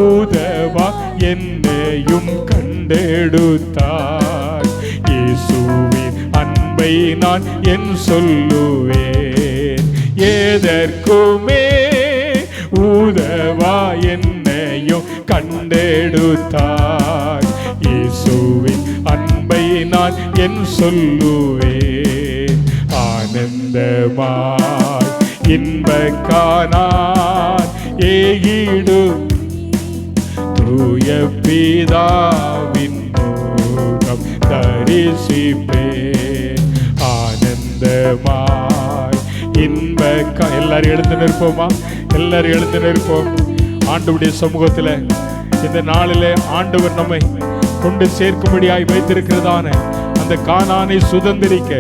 உதவா என்னையும் கண்டெடுத்தார். இயேசுவின் அன்பை நான் என் சொல்லுவேன். எதற்குமே உதவா என்னையும் கண்டெடுத்தார். இயேசுவின் அன்பை நான் என் சொல்லுவேன். ஆனந்தமாய் இன்பக்கானான் ஏகிடும் தூய பிதாவின் முகம் தரிசிப்பேன். ஆனந்தமாய் எல்லாரும் எழுந்து நிற்போமா? எல்லாரும் எழுந்து நிற்போம். ஆண்டவருடைய சமூகத்தில் இந்த நாளிலே ஆண்டவர் நம்மை கொண்டு சேர்க்கும்படியாய் வைத்திருக்கிறதான அந்த கானானை சுதந்திரிக்க,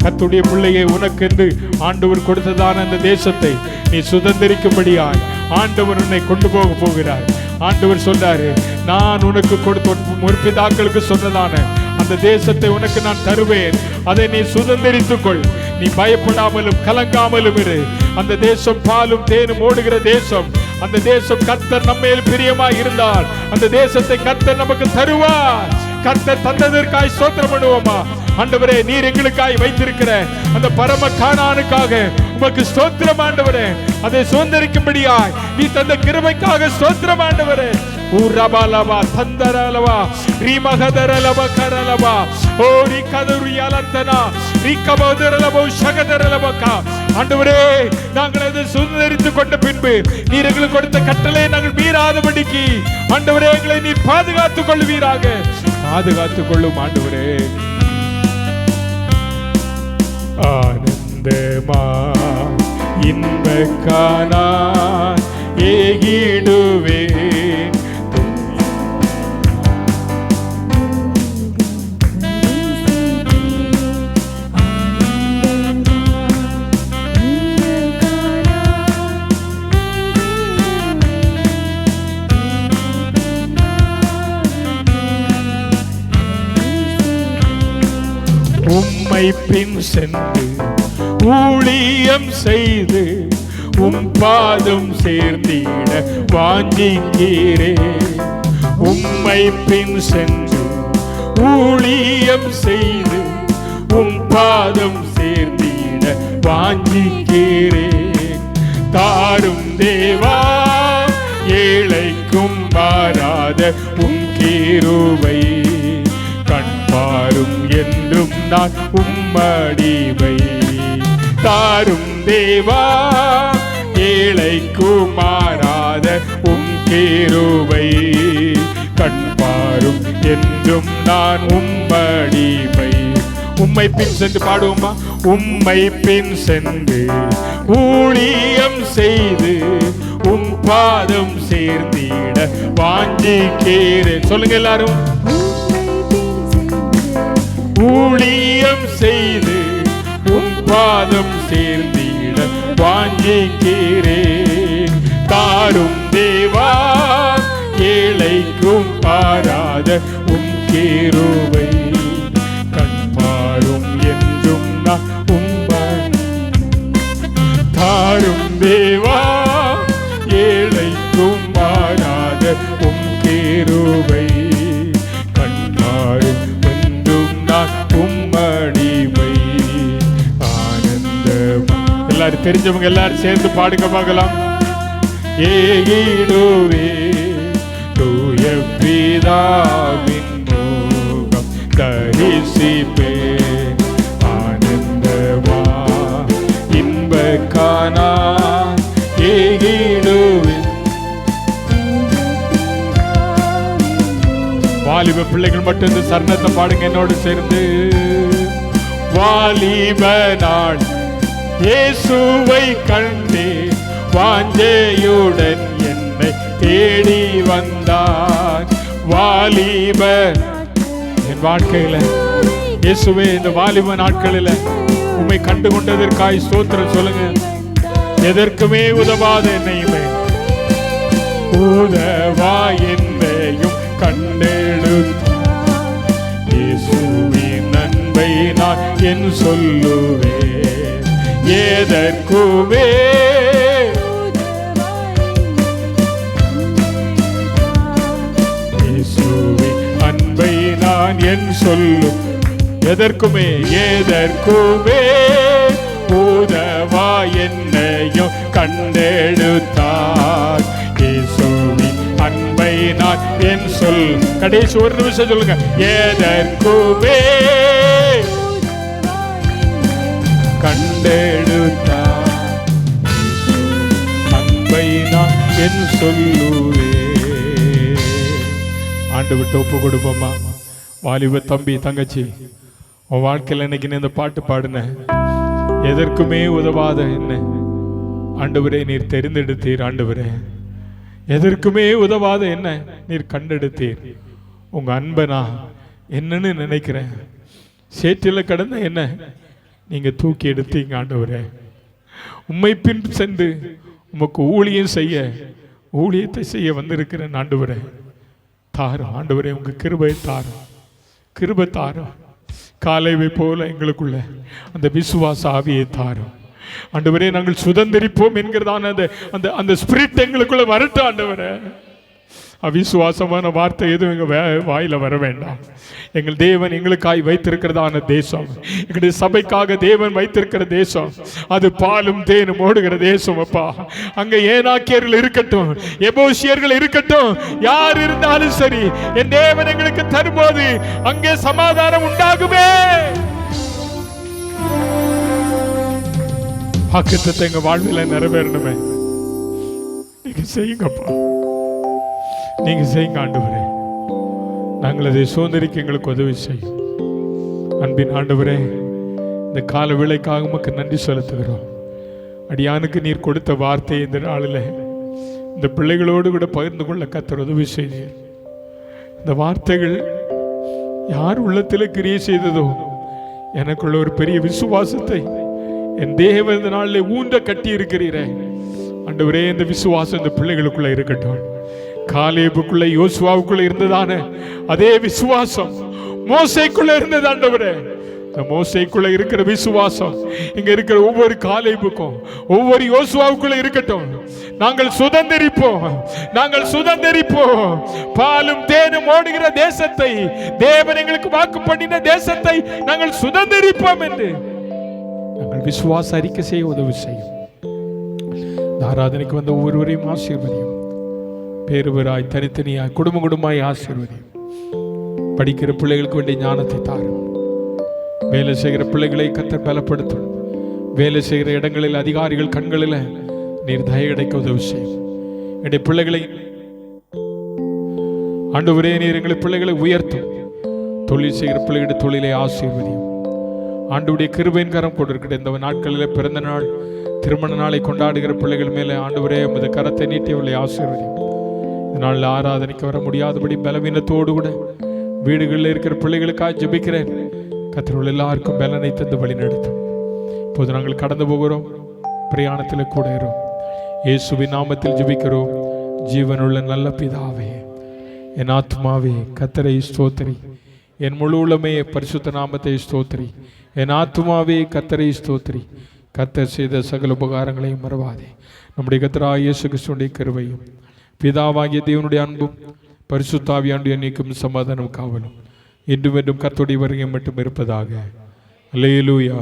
கர்த்தருடைய பிள்ளையை உனக்கென்று ஆண்டவர் கொடுத்ததான அந்த தேசத்தை நீ சுதந்திரிக்கும்படியாய் ஆண்டவர் உன்னை கொண்டு போக போகிறார். ஆண்டவர் சொல்றாரு, நான் உனக்கு கொடுத்த முற்பிதாக்களுக்கு சொன்னதான அந்த தேசத்தை உனக்கு நான் தருவேன், அதை நீ சுதந்திரித்துக்கொள். நீ பயப்படாமலும் கலங்காமலும் இரு. அந்த தேசம் பாலும் தேனும் ஓடுகிற தேசம். அந்த தேசம் கர்த்தர் நம்மேல் பிரியமாய் இருந்தால் அந்த தேசத்தை கர்த்தர் நமக்கு தருவார். கர்த்தர் தந்ததற்காய் ஸ்தோத்திரம் பண்ணுவோமா? ஆண்டவரே, நீர் எங்களுக்காய் வைத்திருக்கிற அந்த பரம கானானுக்காக உமக்கு ஸ்தோத்திரம் ஆண்டவரே. அதை சுதந்திரிக்கும்படியாய் நீ தந்த கிருபைக்காக ஸ்தோத்திரம் ஆண்டவரே. ஊரபாலவா தந்தரலவா ரீமகதரலவ கரலவா ஓரி கதருயாலந்தனா ரீகபதரலவோ ஷகதரலவகா. ஆண்டவரே, நாங்கள் அதை சுதந்திரித்துக் கொண்ட பின்பு நீர் எங்களுக்கு கொடுத்த கட்டளை நாங்கள் மீறாதபடிக்கு ஆண்டவரே எங்களை நீர் பாதுகாத்துக் கொள்வீராக. பாதுகாத்துக் கொள்ளும் ஆண்டவரே. ஆனந்தமா இன்பக்கானான் ஏகிடுவேன் உம்மை பின் சென்று ஊழியம் செய்து உம் பாதம் சேர்ந்திட வாஞ்சிக்கிறே. உம்மை பின் சென்று ஊழியம் செய்து உம் பாதம் சேர்ந்திட வாஞ்சிக்கிறே. தாரும் தேவா ஏழைக்கும் மாறாத உம் கிருபை, கண்பாரும் என்றும் நான் உம்மடிவை. தாரும் தேவா ஏழைக்கும் மாறாத உம் கிருபை, கண்பாரும் என்றும் நான் உம்மடிவை. உம்மை பின் சென்று பாடுவோமா? உம்மை பின் சென்று ஊழியம் செய்து உம் பாதம் சேர்ந்திட வாஞ்சிக்கிறேன். சொல்லுங்க எல்லாரும். ஊழியம் செய்து உம் பாதம் சேர்ந்திட வாஞ்சிக்கிறேன். தாரும் தேவா ஏழைக்கும் பாராத உம் கிருபை கண்பாரும் என்றும் நான் தாரும் தேவா ஏழைக்கும் பாராத உம் கிருபை கண்பாரும் என்றும் நான் உம்மடிமை ஆனந்தம். எல்லாரும் தெரிஞ்சவங்க எல்லாரும் சேர்ந்து பாடுங்க பார்க்கலாம். ஏகிடுவே தூய பிதாவின் மோகம் தரிசிப்பே ஆனந்தமா இன்ப காணா ஏகிடுவே. வாலிப பிள்ளைகள் மட்டும் இந்த சரணத்தை பாடுங்க என்னோடு சேர்ந்து. வாலிப நாள் இயேசுவை கண்டே வாஞ்சையுடன் என்னை தேடி வந்தார். வாலிப என் வாழ்க்கையில இயேசுவே இந்த வாலிப நாட்களில் உம்மை கண்டு கொண்டதற்காய் ஸ்தோத்திரம் சொல்லுங்க. எதற்குமே உதவாத என்னையுமே உதவா என்னையும் கண்டெடுத்தார். இயேசுவின் அன்பை நான் என் சொல்லுவேன். எதற்குமே இயேசுவின் அன்பை நான் என் சொல்லும். எதற்குமே எதற்குமே உதவா என்னையும் கண்டெடுத்தார். இயேசுவின் அன்பை நான் என் சொல். கடைசி ஒரு நிமிஷம் சொல்லுங்க. எதற்குமே கண்டெடுத்தார். அன்பை நான் என் சொல்லுவே. ஆண்டு விட்டு ஒப்பு கொடுப்போமா. வாலிப தம்பி தங்கச்சி, உன் வாழ்க்கையில் இன்னைக்கு நீ இந்த பாட்டு பாடுன. எதற்குமே உதவாத என்ன ஆண்டவரே நீர் தெரிந்தெடுத்தீர். ஆண்டவரே எதற்குமே உதவாத என்ன நீர் கண்டெடுத்தீர். உங்க அன்பனா என்னன்னு நினைக்கிறேன். சேற்றில கடந்த என்ன நீங்க தூக்கி எடுத்தீங்க. ஆண்டவரே உம்மை பின் சென்று உமக்கு ஊழியத்தை செய்ய வந்திருக்கிறேன். ஆண்டவரே தாரும். ஆண்டவரே உங்க கிருபை தாரும். கிருபை தாரும். காலைவை போல எங்களுக்குள்ள அந்த விசுவாச ஆவியை தாரும். ஆண்டவரே நாங்கள் சுதந்திரிப்போம் என்கிறதான அந்த ஸ்பிரிட் எங்களுக்குள்ள வரட்டும். ஆண்டவரே அவிசுவாசமான வார்த்தை எதுவும் எங்க வாயில வர வேண்டாம். எங்கள் தேவன் எங்களுக்காய் வைத்திருக்கிறதான தேசம், எங்களுடைய சபைக்காக தேவன் வைத்திருக்கிற தேசம், அது பாலும் தேனும் ஓடுகிற தேசம். அப்பா அங்க ஏனாக்கியர்கள் இருக்கட்டும், எபோசியர்கள் இருக்கட்டும், யார் இருந்தாலும் சரி, என் தேவன் எங்களுக்கு தரும்போது அங்கே சமாதானம் உண்டாகுமே. வாக்குத்தத்தம் எங்க வாழ்வில் நிறைவேறணுமே. நீங்க செய்யுங்கப்பா, நீங்க செய்யுங்க ஆண்டவரே. நாங்கள் அதை சுதந்திரிக்க எங்களுக்கு உதவி செய்யும். அன்பின் ஆண்டவரே, இந்த கால வேளைக்காக உமக்கு நன்றி செலுத்துகிறோம். அடியானுக்கு நீர் கொடுத்த வார்த்தையை இந்த நாளில் இந்த பிள்ளைகளோடு கூட பகிர்ந்து கொள்ள கர்த்தர் உதவி செய்தீர். இந்த வார்த்தைகள் யார் உள்ளத்தில் கிரியை செய்ததோ எனக்குள்ள ஒரு பெரிய விசுவாசத்தை என் தேவ இந்த நாளில் ஊன்ற கட்டி இருக்கிறீரே ஆண்டவரே. இந்த விசுவாசம் இந்த பிள்ளைகளுக்குள்ள இருக்கட்டும். காலேபுக்குள்ள யோசுவாவுக்குள்ள இருந்ததான அதே விசுவாசம் மோசேக்குள்ள இருந்தது. ஆண்டவரே இந்த மோசேக்குள்ள இருக்கிற விசுவாசம் இங்க இருக்கிற ஒவ்வொரு காலேபுக்கும் ஒவ்வொரு யோசுவாவுக்குள்ள இருக்கட்டும். நாங்கள் சுதந்திரிப்போம், நாங்கள் சுதந்திரிப்போம். பாலும் தேனும் ஓடுகிற தேசத்தை, தேவன் எங்களுக்கு வாக்கு பண்ணின தேசத்தை நாங்கள் சுதந்திரிப்போம் என்று நாங்கள் விசுவாச அறிக்கை செய்ய உதவி செய்யும். ஆராதனைக்கு வந்த ஒவ்வொருவரையும் ஆசீர்வதியும். பேருவராய் தனித்தனியாய் குடும்ப குடும்பமாய் ஆசீர்வதியும். படிக்கிற பிள்ளைகளுக்கு வேண்டிய ஞானத்தை தாரும். வேலை செய்கிற பிள்ளைகளை கர்த்தர் பலப்படுத்தும். வேலை செய்கிற இடங்களில் அதிகாரிகள் கண்களில் நீர் தயை கிடைக்க உதவி செய்யும். என்னுடைய பிள்ளைகளை ஆண்டவரே நீர் எங்களை பிள்ளைகளை உயர்த்தும். தொழில் செய்கிற பிள்ளைகளுடைய தொழிலை ஆசீர்வதியும். ஆண்டவருடைய கிருபையின் கரம் கொண்டிருக்கிற இந்த நாட்களில் பிறந்த நாள் திருமண நாளை கொண்டாடுகிற பிள்ளைகள் மேலே ஆண்டவரே உமது கரத்தை நீட்டியவர்களை ஆசீர்வதியும். இதனால் ஆராதனைக்கு வர முடியாதபடி பலவீனத்தோடு கூட வீடுகளில் இருக்கிற பிள்ளைகளுக்காக ஜெபிக்கிறேன். கர்த்தர் எல்லாருக்கும் பலனை தந்து வழி நடத்தும். இப்போது நாங்கள் கடந்து போகிறோம், பிரயாணத்தில் கூட இரும். இயேசுவின் நாமத்தில் ஜெபிக்கிறோம் ஜீவனுள்ள நல்ல பிதாவே, என் ஆத்மாவே கர்த்தரை ஸ்தோத்திரி, என் முழு உள்ளமே பரிசுத்த நாமத்தை ஸ்தோத்திரி. என் ஆத்மாவே கர்த்தரை ஸ்தோத்திரி, கர்த்தர் செய்த சகல உபகாரங்களையும் மறவாதே. நம்முடைய கர்த்தராகிய இயேசு கிறிஸ்துவின் கிருபையும் பிதாவாகிய தேவனுடைய அன்பும் பரிசுத்த ஆவியானவருடைய நீக்கும் சமாதானம் காவலும் இன்றும் என்றும் கர்த்தருடைய வருகை மட்டும் இருப்பதாக. அல்லேலூயா.